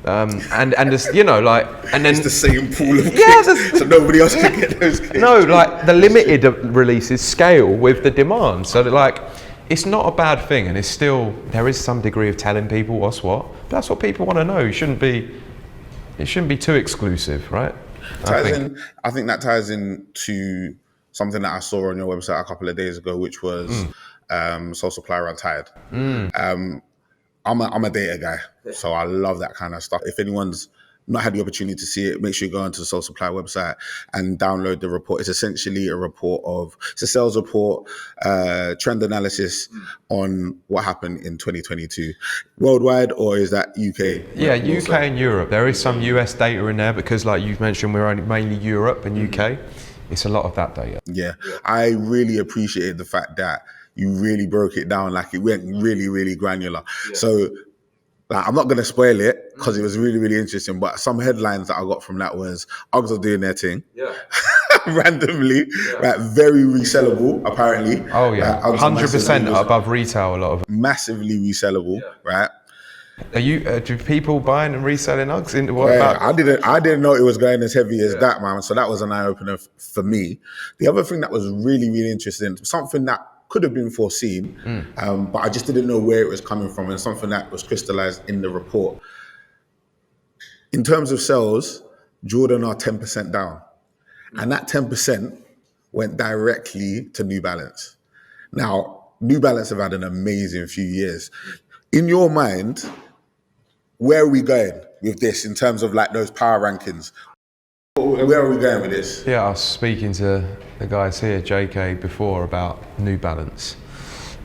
And it's, you know, like, and then it's the same pool of kicks, so nobody else can get those kicks. No, like the limited releases scale with the demand, so that, like, it's not a bad thing, and it's still, there is some degree of telling people what's what, but that's what people want to know. It shouldn't be too exclusive, right? I think that ties in to something that I saw on your website a couple of days ago, which was Sole Supplier Untied. I'm a data guy, so I love that kind of stuff. If anyone's not had the opportunity to see it, make sure you go onto the Sole Supplier website and download the report. It's essentially it's a sales report, trend analysis on what happened in 2022. Worldwide, or is that UK? Yeah, UK and Europe. There is some US data in there because, like you've mentioned, we're only mainly Europe and UK. It's a lot of that data. Yeah, I really appreciated the fact that you really broke it down, like it went really, really granular. Yeah. So, like, I'm not going to spoil it because it was really, really interesting, but some headlines that I got from that was Uggs are doing their thing. Yeah. Randomly, like, very resellable, apparently. Oh, yeah. 100% above retail, a lot of them. Massively resellable, right? Are you? Do people buying and reselling Uggs? I didn't know it was going as heavy as that, man. So that was an eye opener for me. The other thing that was really, really interesting, something that could have been foreseen, but I just didn't know where it was coming from, and something that was crystallized in the report. In terms of sales, Jordan are 10% down, and that 10% went directly to New Balance. Now, New Balance have had an amazing few years. In your mind, where are we going with this in terms of, like, those power rankings? Where are we going with this? Yeah, I was speaking to the guys here, JK, before about New Balance.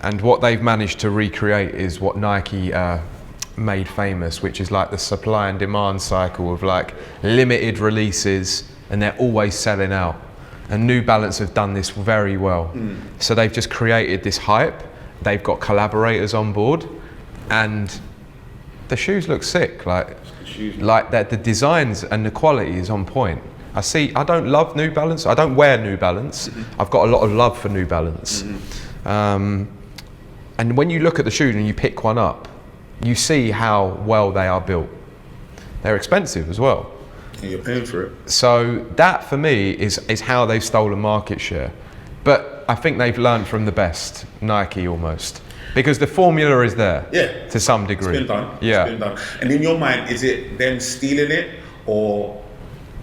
And what they've managed to recreate is what Nike made famous, which is like the supply and demand cycle of, like, limited releases, and they're always selling out. And New Balance have done this very well. So they've just created this hype. They've got collaborators on board, and the shoes look sick. Like that, the designs and the quality is on point. I don't love New Balance. I don't wear New Balance. I've got a lot of love for New Balance. And when you look at the shoes and you pick one up, you see how well they are built. They're expensive as well. And you're paying for it. So that, for me, is how they've stolen market share. But I think they've learned from the best, Nike almost. Because the formula is there, to some degree. It's been done. It's been done. And in your mind, is it them stealing it, or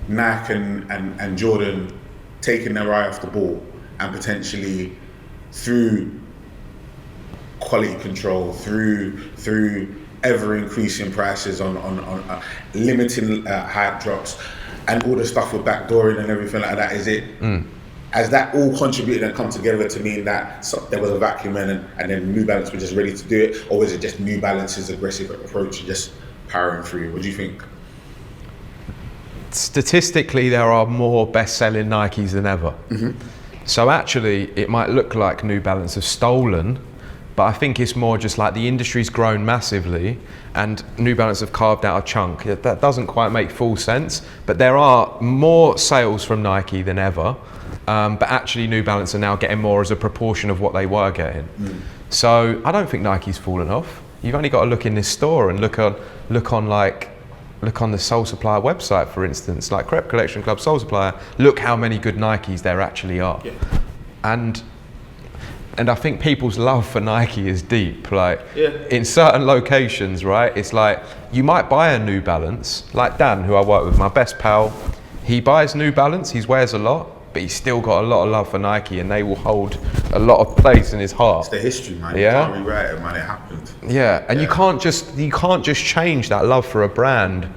Nike and Jordan taking their eye off the ball and potentially, through quality control, through ever increasing prices on limiting hype drops and all the stuff with backdooring and everything like that, is it? Has that all contributed and come together to mean that there was a vacuum and then New Balance was just ready to do it? Or was it just New Balance's aggressive approach and just powering through? What do you think? Statistically, there are more best-selling Nikes than ever. So actually, it might look like New Balance have stolen, but I think it's more just like the industry's grown massively and New Balance have carved out a chunk. That doesn't quite make full sense, but there are more sales from Nike than ever. But actually New Balance are now getting more as a proportion of what they were getting. So I don't think Nike's fallen off. You've only got to look in this store and look on the Sole Supplier website, for instance, like Creps Collection Club, Sole Supplier. Look how many good Nikes there actually are. And I think people's love for Nike is deep. Like in certain locations, right? It's like you might buy a New Balance, like Dan, who I work with, my best pal. He buys New Balance, he wears a lot, but he's still got a lot of love for Nike, and they will hold a lot of place in his heart. It's the history, man. You can't rewrite it, man. It happened. And you can't just change that love for a brand.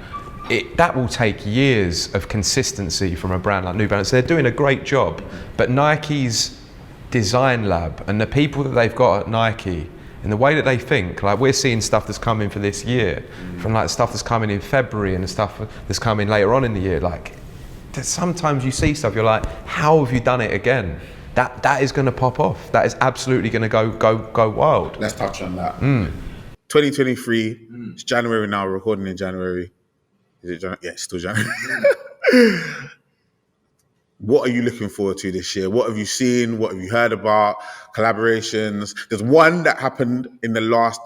That will take years of consistency from a brand like New Balance. They're doing a great job, but Nike's design lab and the people that they've got at Nike in the way that they think. Like we're seeing stuff that's coming for this year, from like stuff that's coming in February and the stuff that's coming later on in the year. Like sometimes you see stuff, you're like, how have you done it again? That is going to pop off. That is absolutely going to go wild. Let's touch on that. 2023, it's January now, we're recording in January. Is it January? Yeah, it's still January. What are you looking forward to this year? What have you seen? What have you heard about? Collaborations. There's one that happened in the last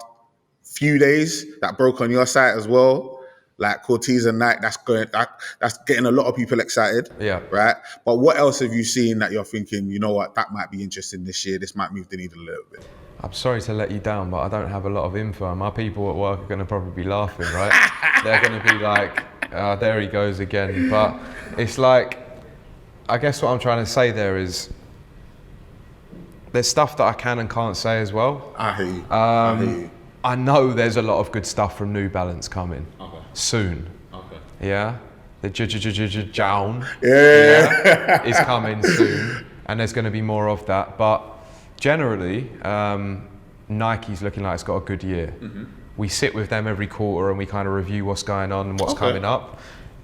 few days that broke on your site as well. Like Cortez and Nike, that's getting a lot of people excited. Yeah. Right? But what else have you seen that you're thinking, you know what, that might be interesting this year, this might move the needle a little bit? I'm sorry to let you down, but I don't have a lot of info. My people at work are going to probably be laughing, right? They're going to be like, oh, there he goes again. But it's like, I guess what I'm trying to say there is, there's stuff that I can and can't say as well. I hear you. I know there's a lot of good stuff from New Balance coming soon. Yeah, the Jown is coming soon, and there's going to be more of that. But generally, Nike's looking like it's got a good year. We sit with them every quarter and we kind of review what's going on and what's coming up,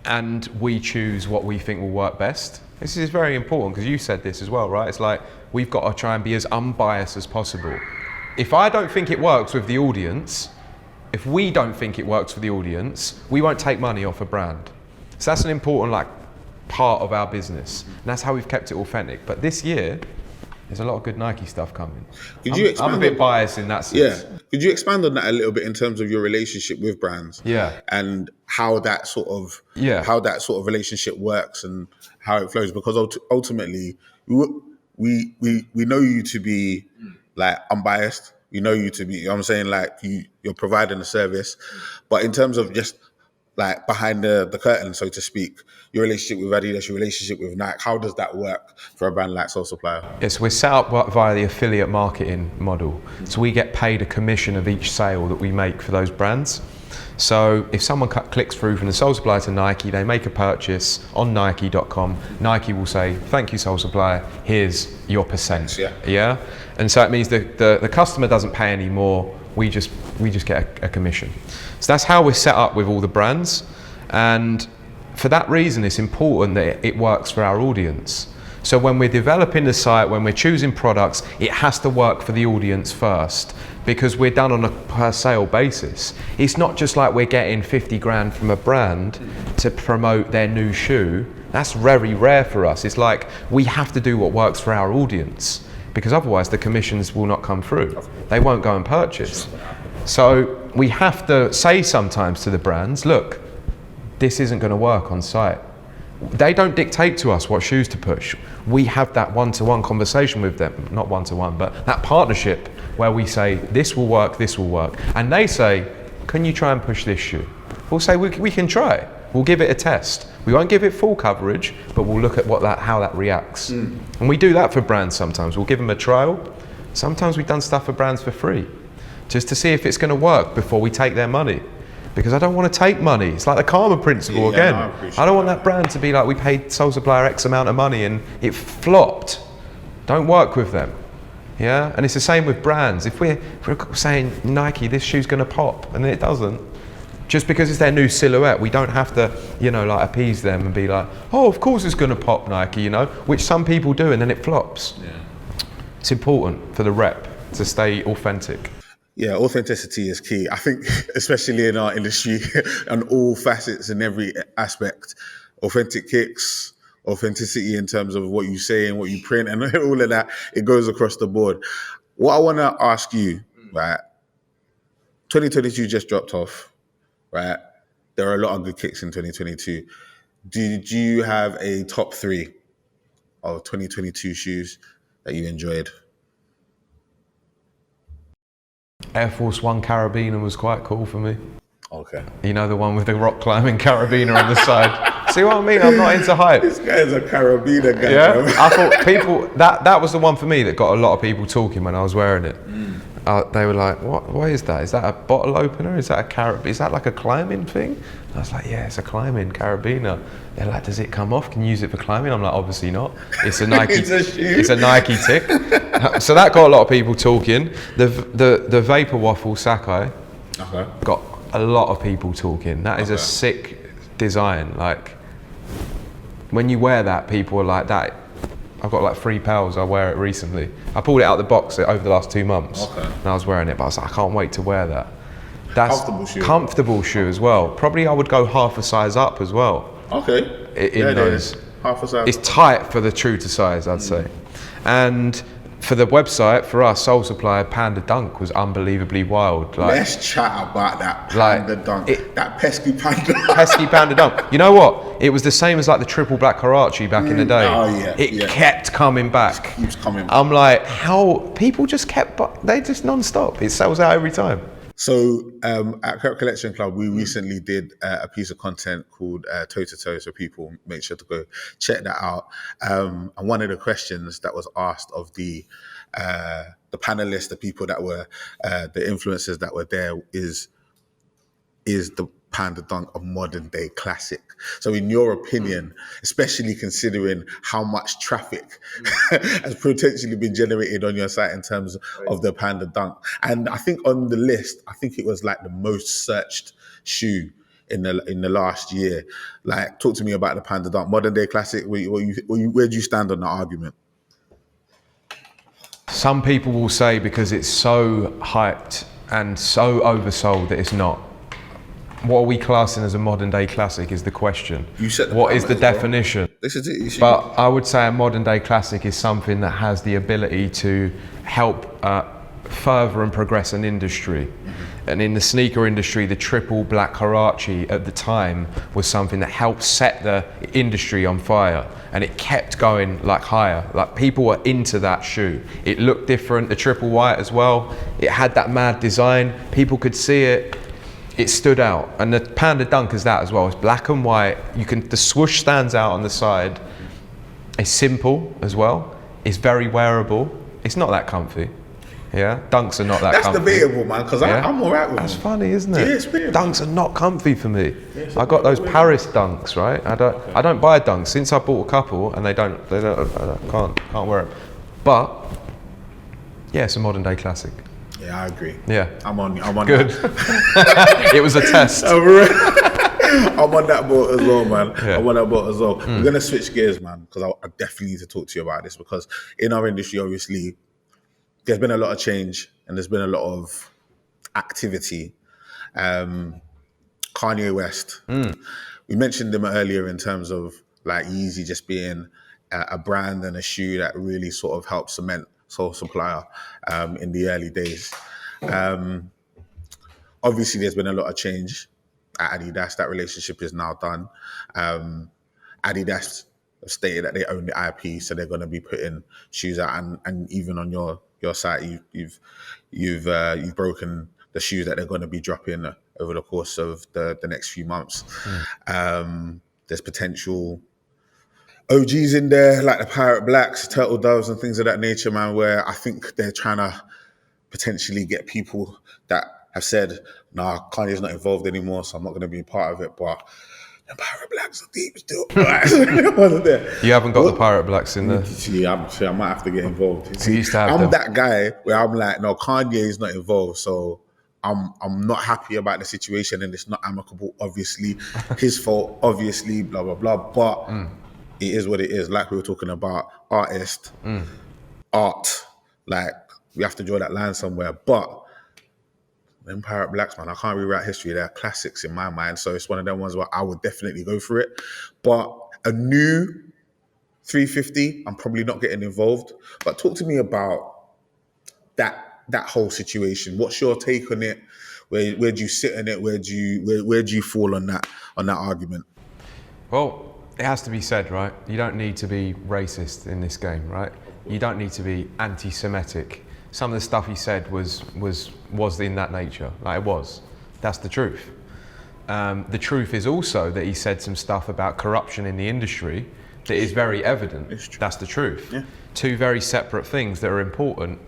and we choose what we think will work best. This is very important because you said this as well, right? It's like we've got to try and be as unbiased as possible. If I don't think it works with the audience, if we don't think it works for the audience, we won't take money off a brand. So that's an important part of our business. And that's how we've kept it authentic. But this year, there's a lot of good Nike stuff coming. I'm a bit biased in that sense. Yeah. Could you expand on that a little bit in terms of your relationship with brands? Yeah. And how that sort of relationship works and how it flows? Because ultimately, we know you to be like unbiased. We know you to be, you know what I'm saying, like you're providing a service. But in terms of just like behind the curtain, so to speak, your relationship with Adidas, your relationship with Nike, how does that work for a brand like Sole Supplier? Yes, we're set up via the affiliate marketing model. So we get paid a commission of each sale that we make for those brands. So if someone clicks through from the Sole Supplier to Nike, they make a purchase on Nike.com. Nike will say, thank you, Sole Supplier, here's your percent. Yeah? And so it means that the customer doesn't pay any more, we just get a commission. So that's how we're set up with all the brands. And for that reason, it's important that it works for our audience. So when we're developing the site, when we're choosing products, it has to work for the audience first, because we're done on a per sale basis. It's not just like we're getting 50 grand from a brand to promote their new shoe. That's very rare for us. It's like we have to do what works for our audience, because otherwise the commissions will not come through. They won't go and purchase. So we have to say sometimes to the brands, look, this isn't going to work on site. They don't dictate to us what shoes to push. We have that one-to-one conversation with them, not one-to-one, but that partnership where we say, this will work, and they say, can you try and push this shoe? We'll say, we can try. We'll give it a test. We won't give it full coverage, but we'll look at how that reacts. And we do that for brands sometimes. We'll give them a trial. Sometimes we've done stuff for brands for free, just to see if it's going to work before we take their money. Because I don't want to take money. It's like the karma principle again. I don't want that brand to be like, we paid Sole Supplier X amount of money and it flopped. Don't work with them. Yeah, and it's the same with brands. If we're saying, Nike, this shoe's going to pop, and it doesn't, just because it's their new silhouette, we don't have to, appease them and be like, oh, of course it's going to pop, Nike, which some people do, and then it flops. Yeah. It's important for the rep to stay authentic. Yeah, authenticity is key. I think, especially in our industry, on all facets and every aspect, authentic kicks, authenticity in terms of what you say and what you print and all of that, it goes across the board. What I want to ask you, right, 2022 just dropped off, right? There are a lot of good kicks in 2022. Did you have a top 3 of 2022 shoes that you enjoyed? Air Force One carabiner was quite cool for me. Okay. The one with the rock climbing carabiner on the side. See what I mean? I'm not into hype. This guy's a carabiner guy. Yeah. I thought that was the one for me that got a lot of people talking when I was wearing it. they were like, what is that? Is that a bottle opener? Is that a is that like a climbing thing? And I was like, yeah, it's a climbing carabiner. They're like, does it come off? Can you use it for climbing? I'm like, obviously not. It's a Nike. It's a Nike tick. So that got a lot of people talking. The Vapor Waffle Sakai got a lot of people talking. That is a sick design. Like when you wear that, people are like that. I've got like 3 pals, I wear it recently. I pulled it out of the box over the last 2 months. And I was wearing it, but I was like, I can't wait to wear that. That's comfortable shoe as well. Probably I would go half a size up as well. In those. Half a size. It's tight for the true to size, I'd say. And for the website, for us, Sole Supplier, Panda Dunk was unbelievably wild. Like, let's chat about that Panda Dunk. That pesky Panda. Pesky Panda Dunk. You know what? It was the same as like the triple black Karachi back in the day. It kept coming back. It keeps coming back. I'm like, how people just kept, they just non-stop. It sells out every time. So at Creps Collection Club, we recently did a piece of content called Toe to Toe, so people make sure to go check that out. And one of the questions that was asked of the panelists, the people that were the influencers that were there, is the Panda Dunk a modern day classic? So in your opinion, especially considering how much traffic has potentially been generated on your site in terms of the Panda Dunk, and I think on the list, I think it was like the most searched shoe in the last year. Like, talk to me about the Panda Dunk, modern day classic. Where do you stand on the argument? Some people will say because it's so hyped and so oversold that it's not. What are we classing as a modern day classic is the question. What is the definition? This is it. But I would say a modern day classic is something that has the ability to help further and progress an industry. And in the sneaker industry, the triple black Karachi at the time was something that helped set the industry on fire, and it kept going like higher. Like, people were into that shoe. It looked different, the triple white as well. It had that mad design. People could see it. It stood out, and the Panda Dunk is that as well. It's black and white. The swoosh stands out on the side. It's simple as well. It's very wearable. It's not that comfy. Yeah, dunks are not that comfy. That's debatable, man, because I'm all right with them. That's funny, isn't it? Yeah, it's weird. Dunks are not comfy for me. I got those Paris dunks, right? I don't buy dunks since I bought a couple, and I can't wear them. But yeah, it's a modern day classic. Yeah, I agree. Yeah, I'm on good. It was a test. I'm on that boat as well, man. Yeah. I'm on that boat as well. We're gonna switch gears, man, because I definitely need to talk to you about this, because in our industry, obviously, there's been a lot of change and there's been a lot of activity. Kanye West, we mentioned him earlier in terms of like Yeezy just being a brand and a shoe that really sort of helped cement Sole Supplier in the early days. Obviously, there's been a lot of change at Adidas. That relationship is now done. Adidas have stated that they own the IP, so they're going to be putting shoes out. And even on your site, you've broken the shoes that they're going to be dropping over the course of the next few months. There's potential OGs in there, like the Pirate Blacks, Turtle Doves and things of that nature, man, where I think they're trying to potentially get people that have said, nah, Kanye's not involved anymore, so I'm not going to be a part of it, but the Pirate Blacks are deep still. You haven't got the Pirate Blacks in there? Yeah, I might have to get involved. See, I'm that guy where I'm like, no, Kanye is not involved, so I'm not happy about the situation, and it's not amicable, obviously. His fault, obviously, blah, blah, blah, but it is what it is. Like we were talking about, art, like we have to draw that line somewhere. But them Pirate Blacks, man, I can't rewrite history. They're classics in my mind. So it's one of them ones where I would definitely go for it. But a new 350, I'm probably not getting involved. But talk to me about that whole situation. What's your take on it? Where do you sit in it? Where do you fall on that argument? Well, it has to be said, right? You don't need to be racist in this game, right? You don't need to be anti-Semitic. Some of the stuff he said was in that nature. Like, it was. That's the truth. The truth is also that he said some stuff about corruption in the industry that is very evident. That's the truth. Yeah. Two very separate things that are important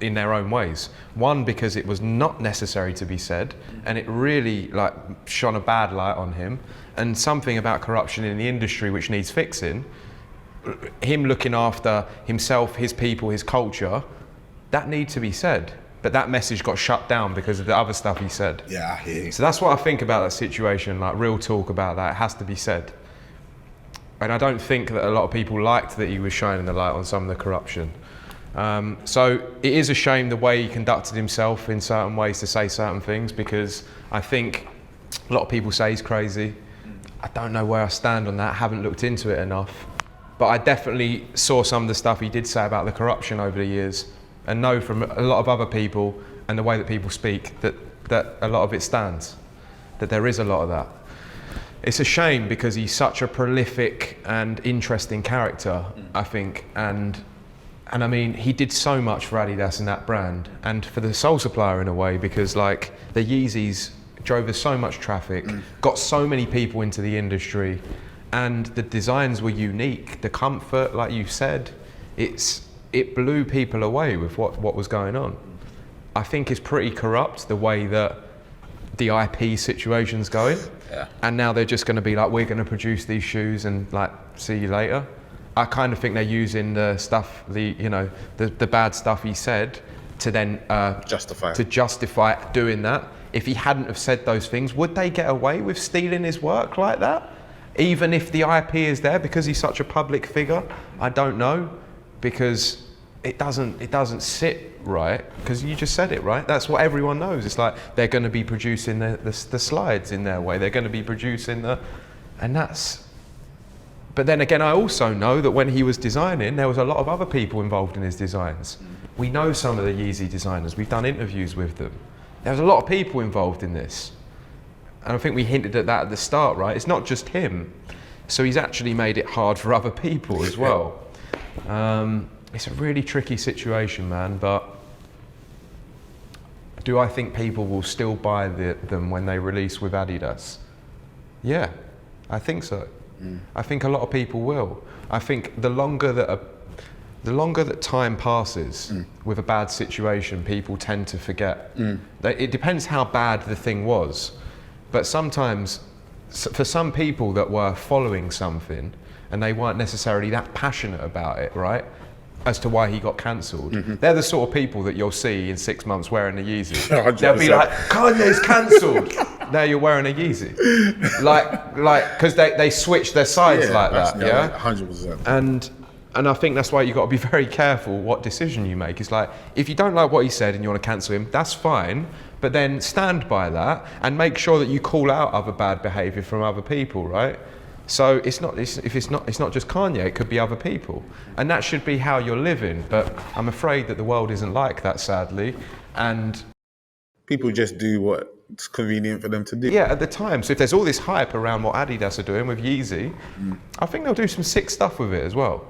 in their own ways. One, because it was not necessary to be said, and it really like shone a bad light on him, and something about corruption in the industry which needs fixing. Him looking after himself, his people, his culture, that needs to be said. But that message got shut down because of the other stuff he said. Yeah, I hear you. So that's what I think about that situation, like real talk about that. It has to be said. And I don't think that a lot of people liked that he was shining the light on some of the corruption. So it is a shame the way he conducted himself in certain ways to say certain things, because I think a lot of people say he's crazy. I don't know where I stand on that, haven't looked into it enough. But I definitely saw some of the stuff he did say about the corruption over the years, and know from a lot of other people and the way that people speak that a lot of it stands, that there is a lot of that. It's a shame because he's such a prolific and interesting character, I think, and I mean, he did so much for Adidas and that brand, and for the Sole Supplier in a way, because like the Yeezys drove us so much traffic, got so many people into the industry, and the designs were unique, the comfort, like you said, it blew people away with what was going on. I think it's pretty corrupt the way that the IP situation's going. Yeah. And now they're just going to be like, we're going to produce these shoes and like, see you later. I kind of think they're using the stuff, the bad stuff he said to then justify doing that. If he hadn't have said those things, would they get away with stealing his work like that? Even if the IP is there, because he's such a public figure? I don't know, because it doesn't sit right, because you just said it, right? That's what everyone knows. It's like they're going to be producing the slides in their way. They're going to be producing but then again, I also know that when he was designing, there was a lot of other people involved in his designs. We know some of the Yeezy designers. We've done interviews with them. There's a lot of people involved in this. And I think we hinted at that at the start, right? It's not just him. So he's actually made it hard for other people as well. It's a really tricky situation, man, but do I think people will still buy them when they release with Adidas? Yeah, I think so. I think a lot of people will. I think the longer that time passes with a bad situation, people tend to forget. It depends how bad the thing was, but sometimes for some people that were following something and they weren't necessarily that passionate about it, right? As to why he got cancelled. They're the sort of people that you'll see in 6 months wearing a Yeezy. They'll be like, Kanye's cancelled. Now you're wearing a Yeezy. like, because they switch their sides like that, yeah? 100%. And I think that's why you've got to be very careful what decision you make. It's like, if you don't like what he said and you want to cancel him, that's fine, but then stand by that and make sure that you call out other bad behaviour from other people, right? So it's not just Kanye, it could be other people. And that should be how you're living, but I'm afraid that the world isn't like that, sadly. And people just do what's convenient for them to do. Yeah, at the time. So if there's all this hype around what Adidas are doing with Yeezy, I think they'll do some sick stuff with it as well.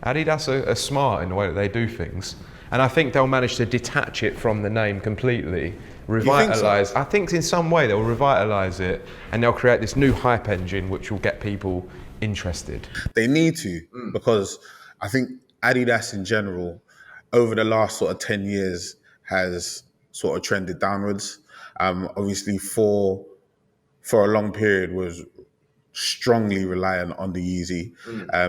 Adidas are smart in the way that they do things. And I think they'll manage to detach it from the name completely, revitalise. So? I think in some way they'll revitalise it and they'll create this new hype engine which will get people interested. They need to, because I think Adidas in general, over the last sort of 10 years, has sort of trended downwards. Obviously for a long period was strongly reliant on the Yeezy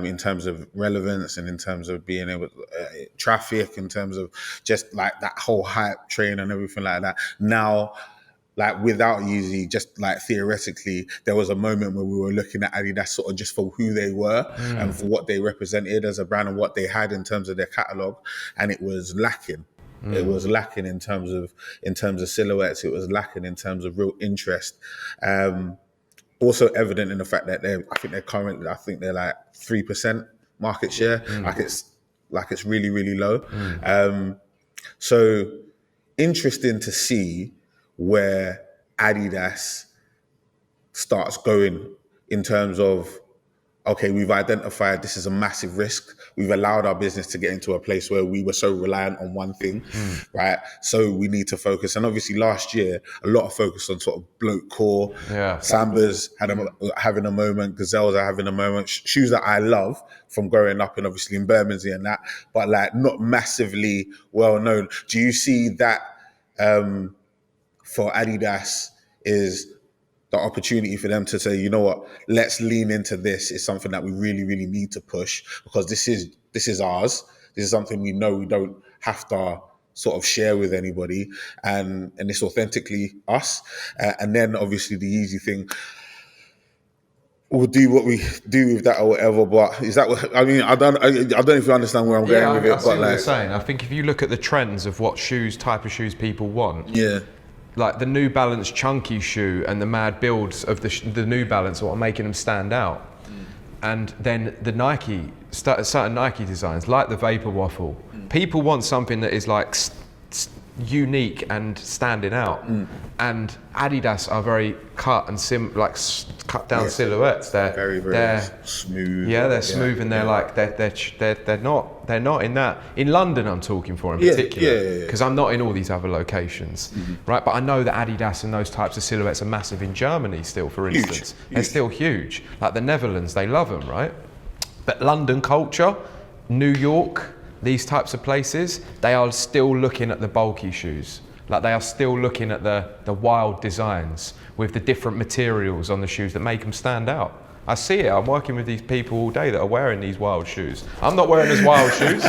in terms of relevance and in terms of being able to traffic, in terms of just like that whole hype train and everything like that. Now, like without Yeezy, just like theoretically, there was a moment where we were looking at Adidas sort of just for who they were and for what they represented as a brand and what they had in terms of their catalogue, and it was lacking. It was lacking in terms of silhouettes. It was lacking in terms of real interest. Also evident in the fact that they're like 3% market share. Like it's really, really low. So interesting to see where Adidas starts going in terms of okay, we've identified this is a massive risk. We've allowed our business to get into a place where we were so reliant on one thing, right? So we need to focus. And obviously last year, a lot of focus on sort of bloke core. Sambas having a moment, Gazelles are having a moment. Shoes that I love from growing up and obviously in Bermondsey and that, but like not massively well known. Do you see that for Adidas is the opportunity for them to say, you know what, let's lean into this is something that we really, really need to push because this is ours. This is something we know we don't have to sort of share with anybody, and it's authentically us. And then obviously the easy thing, we'll do what we do with that or whatever. But is that what I mean? I don't know if you understand where I'm going with it. I see what you're saying. I think if you look at the trends of what type of shoes people want, like the New Balance chunky shoe and the mad builds of the New Balance are what are making them stand out. And then the Nike, certain Nike designs, like the Vapor Waffle, people want something that is like unique and standing out. And Adidas are very cut and cut down silhouettes. They're very smooth. Yeah, they're smooth and they're like they're not in that. In London, I'm talking for in particular because I'm not in all these other locations, right? But I know that Adidas and those types of silhouettes are massive in Germany still. For instance, they're still huge. Like the Netherlands, they love them, right? But London culture, New York, these types of places, they are still looking at the bulky shoes. Like they are still looking at the wild designs with the different materials on the shoes that make them stand out. I see it, I'm working with these people all day that are wearing these wild shoes. I'm not wearing those wild shoes.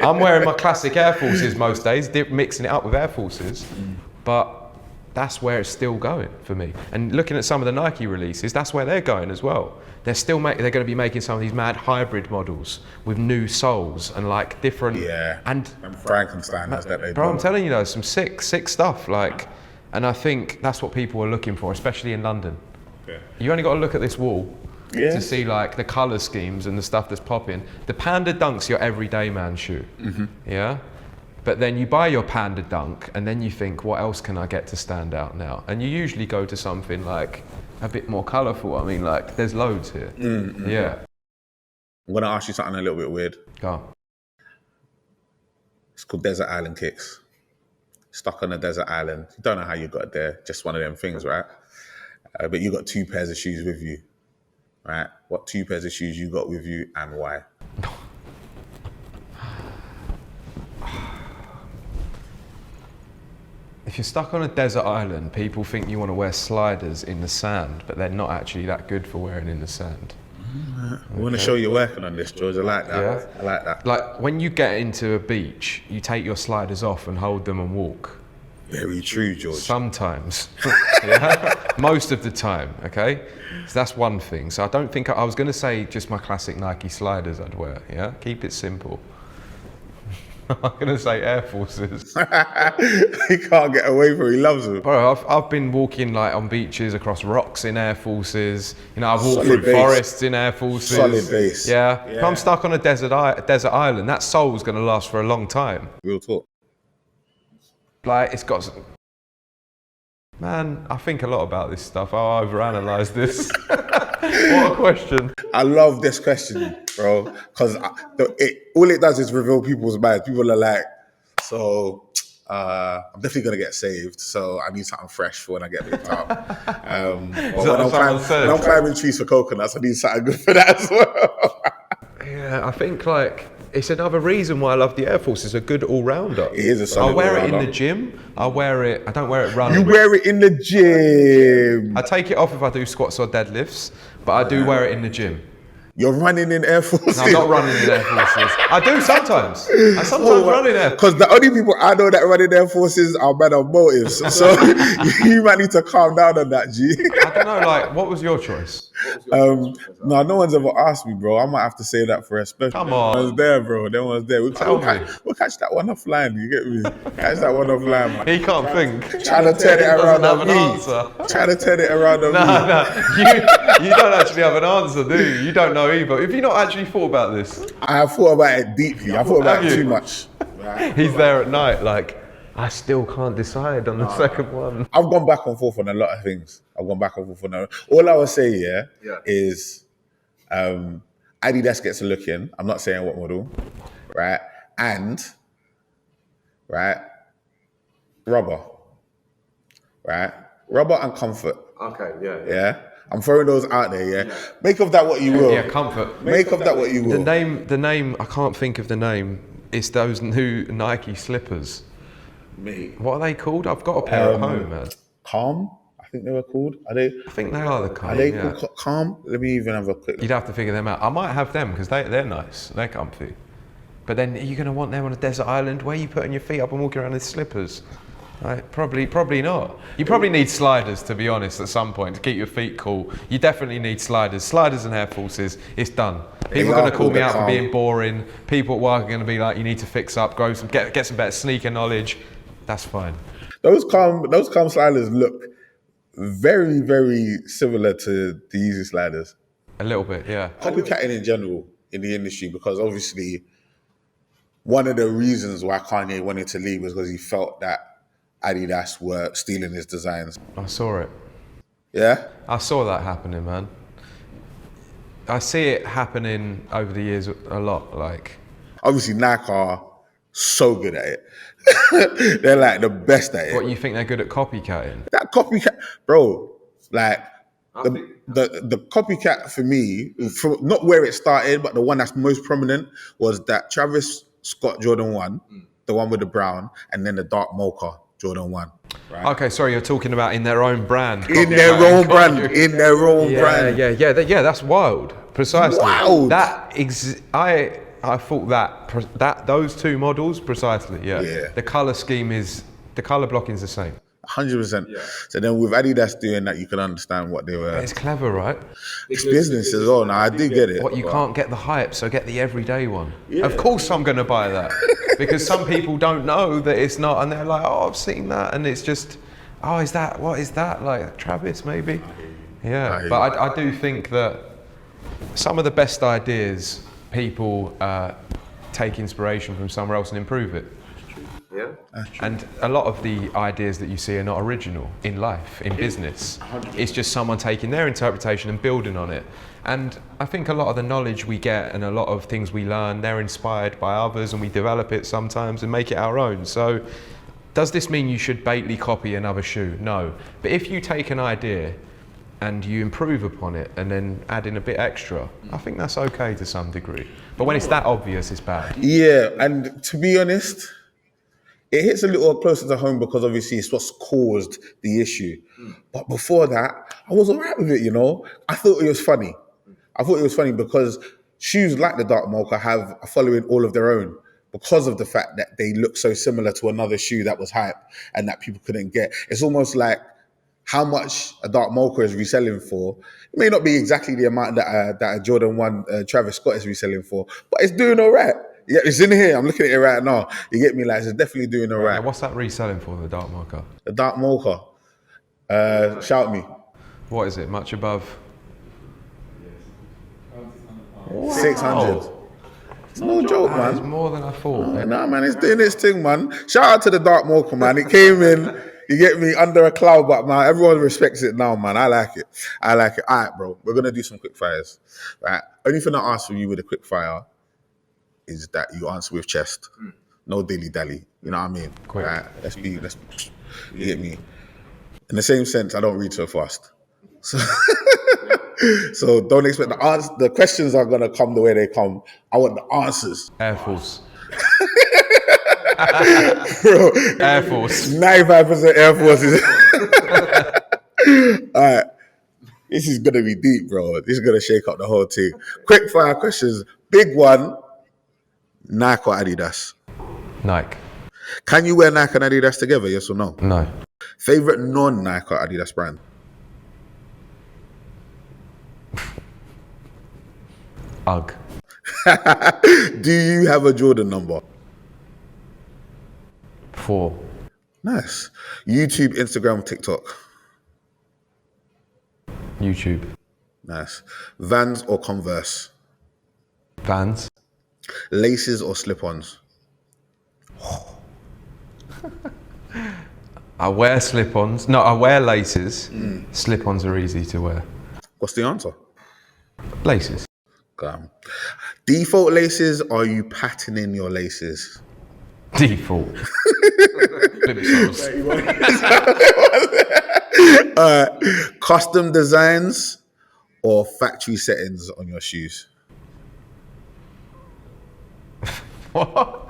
I'm wearing my classic Air Forces most days, mixing it up with Air Forces. But that's where it's still going for me. And looking at some of the Nike releases, that's where they're going as well. They're going to be making some of these mad hybrid models with new soles and like different. And Frankenstein has that. Bro, I'm telling you, though, some sick stuff. Like, and I think that's what people are looking for, especially in London. You only got to look at this wall to see like the color schemes and the stuff that's popping. The Panda Dunk's your everyday man shoe. Yeah. But then you buy your Panda Dunk and then you think, what else can I get to stand out now? And you usually go to something like a bit more colourful. I mean, like, there's loads here. Yeah. I'm going to ask you something a little bit weird. Go. It's called Desert Island Kicks. Stuck on a desert island. You don't know how you got there. Just one of them things, right? But you got 2 pairs of shoes with you, right? What 2 pairs of shoes you got with you and why? If you're stuck on a desert island, people think you want to wear sliders in the sand, but they're not actually that good for wearing in the sand. I want to show you're working on this, George. I like that. Yeah. I like that. Like when you get into a beach, you take your sliders off and hold them and walk. Very true, George. Sometimes. Most of the time, okay? So that's one thing. So I don't think I was going to say just my classic Nike sliders I'd wear, yeah? Keep it simple. I'm going to say Air Forces. He can't get away from it. He loves them. Bro, I've been walking like on beaches across rocks in Air Forces. You know, I've walked through forests in Air Forces. Solid base. Yeah. If I'm stuck on a desert island, that sole's going to last for a long time. Real talk. Like, it's got... Man, I think a lot about this stuff. I'll overanalyze this. What a question. I love this question, bro, because all it does is reveal people's minds. People are like, so I'm definitely going to get saved, so I need something fresh for when I get picked up. When I'm climbing trees for coconuts, I need something good for that as well. Yeah, I think like it's another reason why I love the Air Force. It's a good all-rounder. It is a solid I wear all-rounder. it in the gym. I don't wear it running. You wear it in the gym. I take it off if I do squats or deadlifts, but I do wear it in the gym. You're running in Air Forces? No, I'm not running in Air Forces. I do sometimes. I sometimes run in Air Forces. Because the only people I know that run in Air Forces are men of motives. So you might need to calm down on that, G. I don't know, like, what was your choice? No one's ever asked me, bro. I might have to say that for a special. Come on. No one's there, bro. No one's there. We'll catch that one offline, you get me? Catch that one offline, man. He can't think. Trying to turn it around on me. Trying to turn it around on me. No. You don't actually have an answer, do you? You don't know either. Have you not actually thought about this? I have thought about it deeply. I thought about it too much. He's there at night, like, I still can't decide on the second one. I've gone back and forth on a lot of things. All I would say, is Adidas gets a look in. I'm not saying what model, right? And, right, rubber, right? Rubber and comfort. Okay, yeah. Yeah? I'm throwing those out there, yeah? Make of that what you will. Yeah, comfort. Make of that what you will. The name, I can't think of the name. It's those new Nike slippers. Mate. What are they called? I've got a pair at home, man. Calm, I think they were called. Are they? I think they are the Calm. Are they called Calm? Let me even have a quick look. You'd have to figure them out. I might have them because they're nice. They're comfy. But then are you going to want them on a desert island? Where are you putting your feet up and walking around in slippers? Right? Probably not. You probably need sliders, to be honest, at some point to keep your feet cool. You definitely need sliders. Sliders and Air Forces, it's done. People are going to call me out for being boring. People at work are going to be like, you need to fix up, grow some, get some better sneaker knowledge. That's fine. Those calm sliders look very, very similar to the Yeezy sliders. A little bit, yeah. Copycatting in general in the industry, because obviously one of the reasons why Kanye wanted to leave was because he felt that Adidas were stealing his designs. I saw it. Yeah? I saw that happening, man. I see it happening over the years a lot, like. Obviously Nike are so good at it. They're like the best at it. What, you think they're good at copycatting? That copycat, bro, like the copycat for me, from not where it started, but the one that's most prominent was that Travis Scott Jordan 1, the one with the brown, and then the dark mocha Jordan 1. Right? Okay, sorry, you're talking about in their own brand. In their own brand. Yeah, that's wild. Precisely. Wild. I thought that those two models precisely. Yeah. The color scheme the color blocking is the same. 100%. Yeah. So then with Adidas doing that, you can understand what they were. It's clever, right? It's business as well. Now I do get it. What, you can't get the hype, so get the everyday one. Yeah. Of course I'm going to buy that because some people don't know that it's not, and they're like, oh, I've seen that, and it's just, oh, what is that? Like Travis, maybe? Yeah, but I do think that some of the best ideas, people take inspiration from somewhere else and improve it. Yeah. And a lot of the ideas that you see are not original in life, in business. 100%. It's just someone taking their interpretation and building on it. And I think a lot of the knowledge we get and a lot of things we learn, they're inspired by others, and we develop it sometimes and make it our own. So does this mean you should blatantly copy another shoe? No. But if you take an idea and you improve upon it and then add in a bit extra, I think that's okay to some degree. But when it's that obvious, it's bad. Yeah, and to be honest, it hits a little closer to home because obviously it's what's caused the issue. But before that, I was all right with it, you know? I thought it was funny. Because shoes like the Dark Mocha have a following all of their own because of the fact that they look so similar to another shoe that was hype and that people couldn't get. It's almost like how much a Dark Mocha is reselling for. It may not be exactly the amount that a Jordan 1 Travis Scott is reselling for, but it's doing all right. Yeah, it's in here. I'm looking at it right now. You get me? Like, it's definitely doing all right. What's that reselling for, the Dark Mocha? The Dark Mocha. Shout me. What is it? Much above? 600. It's no joke, man. It's more than I thought. Nah, man, it's doing its thing, man. Shout out to the Dark Mocha, man. It came in, you get me, under a cloud, but man, everyone respects it now, man. I like it. All right, bro. We're going to do some quick fires. Right? Only thing I ask from you with a quick fire is that you answer with chest. No dilly-dally. You know what I mean? Quick. Right? You get me? In the same sense, I don't read so fast. So don't expect the questions are going to come the way they come. I want the answers. Air Force. Bro, Air Force. 95% Air Forces. All right. This is going to be deep, bro. This is going to shake up the whole thing. Quick fire questions. Big one. Nike or Adidas? Nike. Can you wear Nike and Adidas together, yes or no? No. Favorite non-Nike or Adidas brand? UGG. Do you have a Jordan number? 4. Nice. YouTube, Instagram, TikTok? YouTube. Nice. Vans or Converse? Vans. Laces or slip-ons? I wear slip-ons. No, I wear laces. Slip-ons are easy to wear. What's the answer? Laces. Default laces, or are you patterning your laces? Default. Custom designs or factory settings on your shoes? What?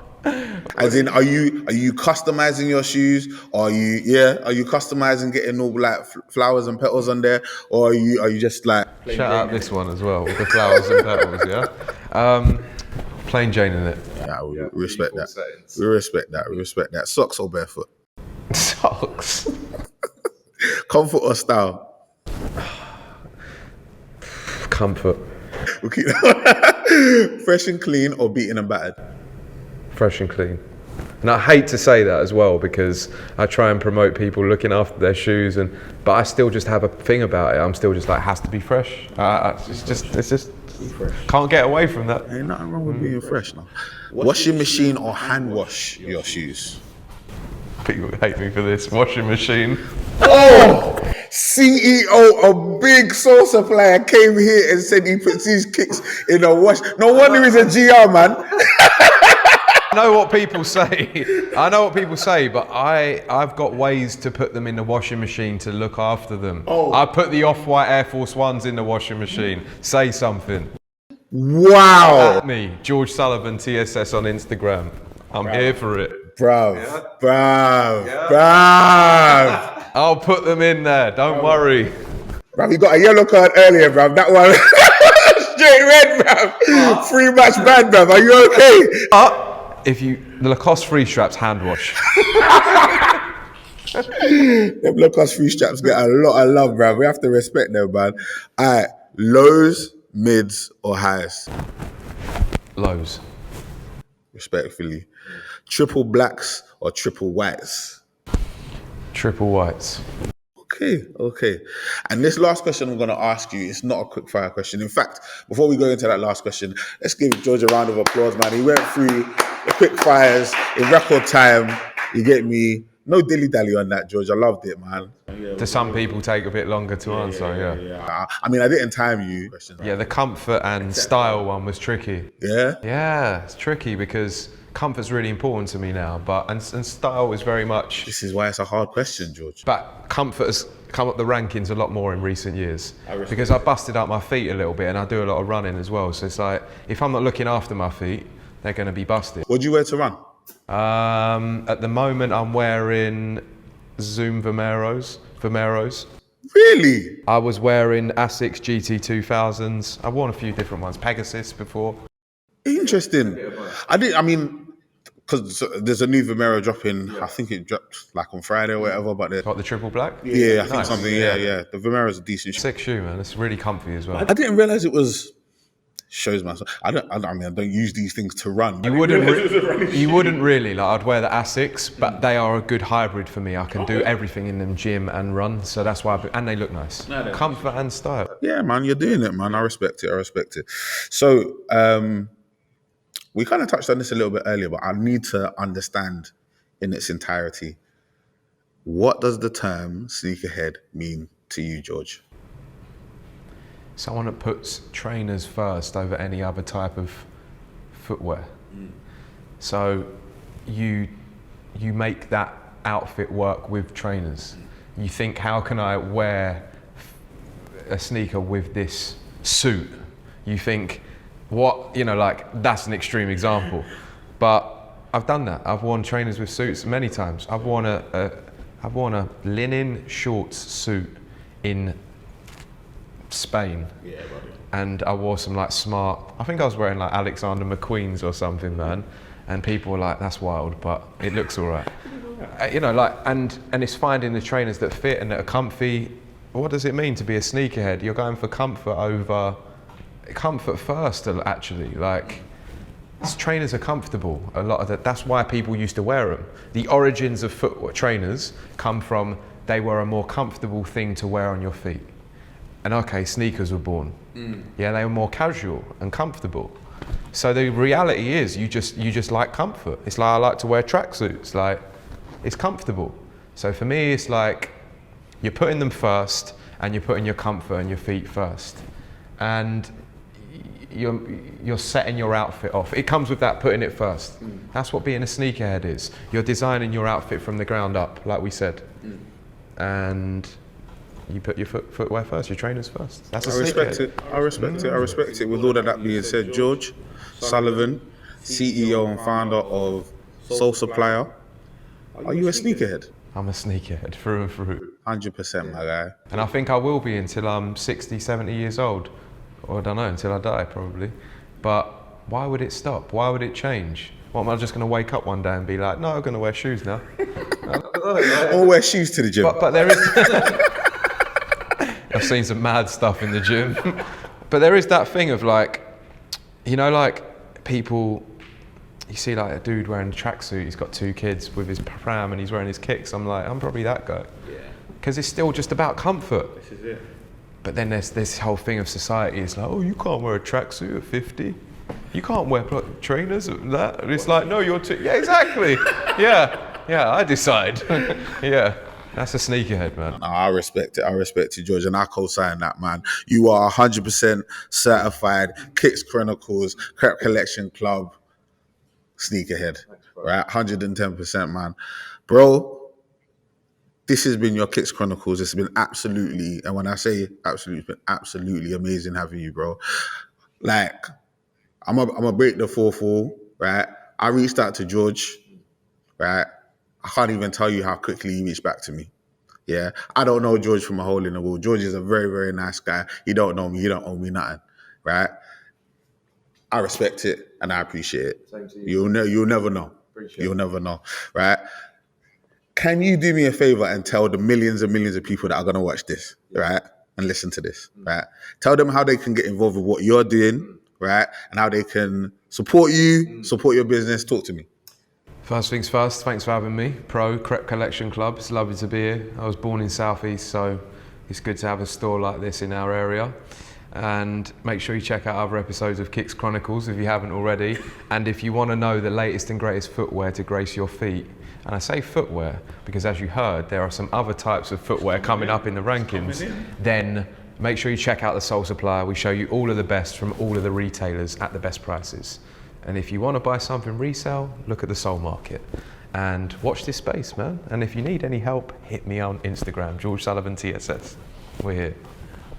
As in, are you customizing your shoes? Or are you customizing, getting all like flowers and petals on there, or are you just like shout out this one as well with the flowers and petals? Yeah, plain Jane in it. Yeah, we respect that. Settings. We respect that. Socks or barefoot? Socks. Comfort or style? Comfort. We'll keep fresh and clean or beaten and battered? Fresh and clean. And I hate to say that as well, because I try and promote people looking after their shoes, but I still just have a thing about it. I'm still just like, has to be fresh. It's just can't get away from that. Ain't nothing wrong with being fresh now. Washing machine or hand wash your shoes? People hate me for this. Washing machine. Oh! CEO of big Sole Supplier came here and said he puts his kicks in a wash. No wonder he's a GR, man. I know what people say, but I've got ways to put them in the washing machine to look after them. Oh. I put the Off-White Air Force Ones in the washing machine. Say something. Wow. At me, George Sullivan TSS on Instagram. I'm here for it. Bruv. I'll put them in there, don't worry. Bruv, you got a yellow card earlier, bruv. That one, straight red, bruv. Free match bad, bruv. Are you okay? The Lacoste free straps hand wash. Them Lacoste free straps get a lot of love, bruv. We have to respect them, man. Alright, lows, mids, or highs? Lows. Respectfully. Triple blacks or triple whites? Triple whites. Okay. And this last question I'm going to ask you, it's not a quick fire question. In fact, before we go into that last question, let's give George a round of applause, man. He went through the quick fires in record time. You get me? No dilly-dally on that, George. I loved it, man. To some people take a bit longer to answer, yeah. I mean, I didn't time you. Yeah, the comfort and style one was tricky. Yeah? Yeah, it's tricky because comfort's really important to me now, and style is very much... This is why it's a hard question, George. But comfort has come up the rankings a lot more in recent years because I busted up my feet a little bit and I do a lot of running as well. So it's like, if I'm not looking after my feet, they're going to be busted. What do you wear to run? At the moment, I'm wearing Zoom Vomeros. Really? I was wearing Asics GT 2000s. I've worn a few different ones, Pegasus before. Interesting. Because there's a new Vomero dropping. I think it dropped like on Friday or whatever. But Like the triple black? Yeah, I think something. Yeah. The Vomero's a decent shoe. Sick shoe, man. It's really comfy as well. I didn't realize it was. Shows myself. I don't use these things to run. You wouldn't really. Like, I'd wear the Asics, but they are a good hybrid for me. I can do everything in them, gym and run. So that's why. And they look nice. Comfort and style. Yeah, man, you're doing it, man. I respect it. So, we kind of touched on this a little bit earlier, but I need to understand in its entirety. What does the term sneakerhead mean to you, George? Someone that puts trainers first over any other type of footwear. So you make that outfit work with trainers. You think, how can I wear a sneaker with this suit? You think, that's an extreme example. But I've done that. I've worn trainers with suits many times. I've worn a linen shorts suit in Spain, and I wore some I think I was wearing like Alexander McQueen's or something, man, and people were like, that's wild, but it looks all right. And it's finding the trainers that fit and that are comfy. What does it mean to be a sneakerhead? You're going for comfort first, actually. Like, trainers are comfortable. A lot of that. That's why people used to wear them. The origins of footwear trainers come from they were a more comfortable thing to wear on your feet. And okay, sneakers were born. Yeah, they were more casual and comfortable. So the reality is, you just like comfort. It's like I like to wear tracksuits. Like, it's comfortable. So for me, it's like you're putting them first, and you're putting your comfort and your feet first. And you're setting your outfit off. It comes with that putting it first. That's what being a sneakerhead is. You're designing your outfit from the ground up, like we said, and you put your footwear first, your trainers first. That's a sneakerhead. I respect it. With all of that being said, George Sullivan, CEO and founder of Sole Supplier, are you a sneakerhead? I'm a sneakerhead through and through. 100%, my guy. And I think I will be until I'm 60, 70 years old. Or I don't know, until I die probably. But why would it stop? Why would it change? What, am I just going to wake up one day and be like, no, I'm going to wear shoes now? Or wear shoes to the gym. But there is... I've seen some mad stuff in the gym. But there is that thing of like, you know, like people... You see like a dude wearing a tracksuit, he's got 2 kids with his pram and he's wearing his kicks. I'm like, I'm probably that guy. Because it's still just about comfort. This is it. But then there's this whole thing of society. It's like, oh, you can't wear a tracksuit at 50. You can't wear trainers at that. And it's like, no, you're too... Yeah, exactly. Yeah, I decide. Yeah, that's a sneakerhead, man. No, I respect it, George, and I co-sign that, man. You are 100% certified Kicks Chronicles, Creps Collection Club sneakerhead, right? 110%, man. Bro, this has been your Kicks Chronicles. It's been absolutely, and when I say absolutely, it's been absolutely amazing having you, bro. Like, I'm gonna break the fourth wall, right? I reached out to George, right? I can't even tell you how quickly he reached back to me. Yeah, I don't know George from a hole in the wall. George is a very, very nice guy. You don't know me, you don't owe me nothing, right? I respect it and I appreciate it. Same to you. You'll never know. You'll never know, right? Can you do me a favor and tell the millions and millions of people that are going to watch this, right, and listen to this, right? Tell them how they can get involved with what you're doing, right, and how they can support you, support your business. Talk to me. First things first, thanks for having me. Creps Collection Club, it's lovely to be here. I was born in South East, so it's good to have a store like this in our area. And make sure you check out other episodes of Kicks Chronicles if you haven't already. And if you want to know the latest and greatest footwear to grace your feet, and I say footwear because as you heard, there are some other types of footwear coming up in the rankings, then make sure you check out the Sole Supplier. We show you all of the best from all of the retailers at the best prices. And if you want to buy something resale, look at the Sole Market. And watch this space, man. And if you need any help, hit me on Instagram, George Sullivan TSS. We're here.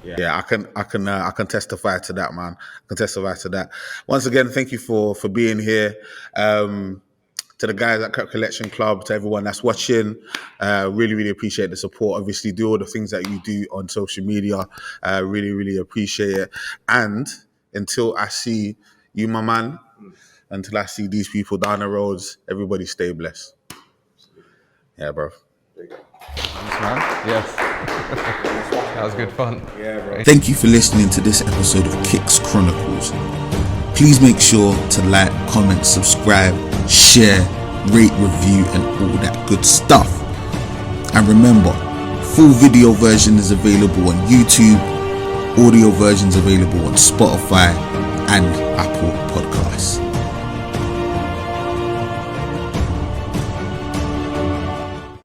Yeah, I can testify to that, man. I can testify to that. Once again, thank you for being here. To the guys at Creps Collection Club, to everyone that's watching, really, really appreciate the support. Obviously, do all the things that you do on social media. Really, really appreciate it. And until I see you, my man, until I see these people down the roads, everybody stay blessed. Yeah, bro. There you go. Thanks, man. Yes. That was good fun. Yeah, bro. Thank you for listening to this episode of Kicks Chronicles. Please make sure to like, comment, subscribe, share, rate, review, and all that good stuff. And remember, full video version is available on YouTube, audio versions available on Spotify and Apple Podcasts.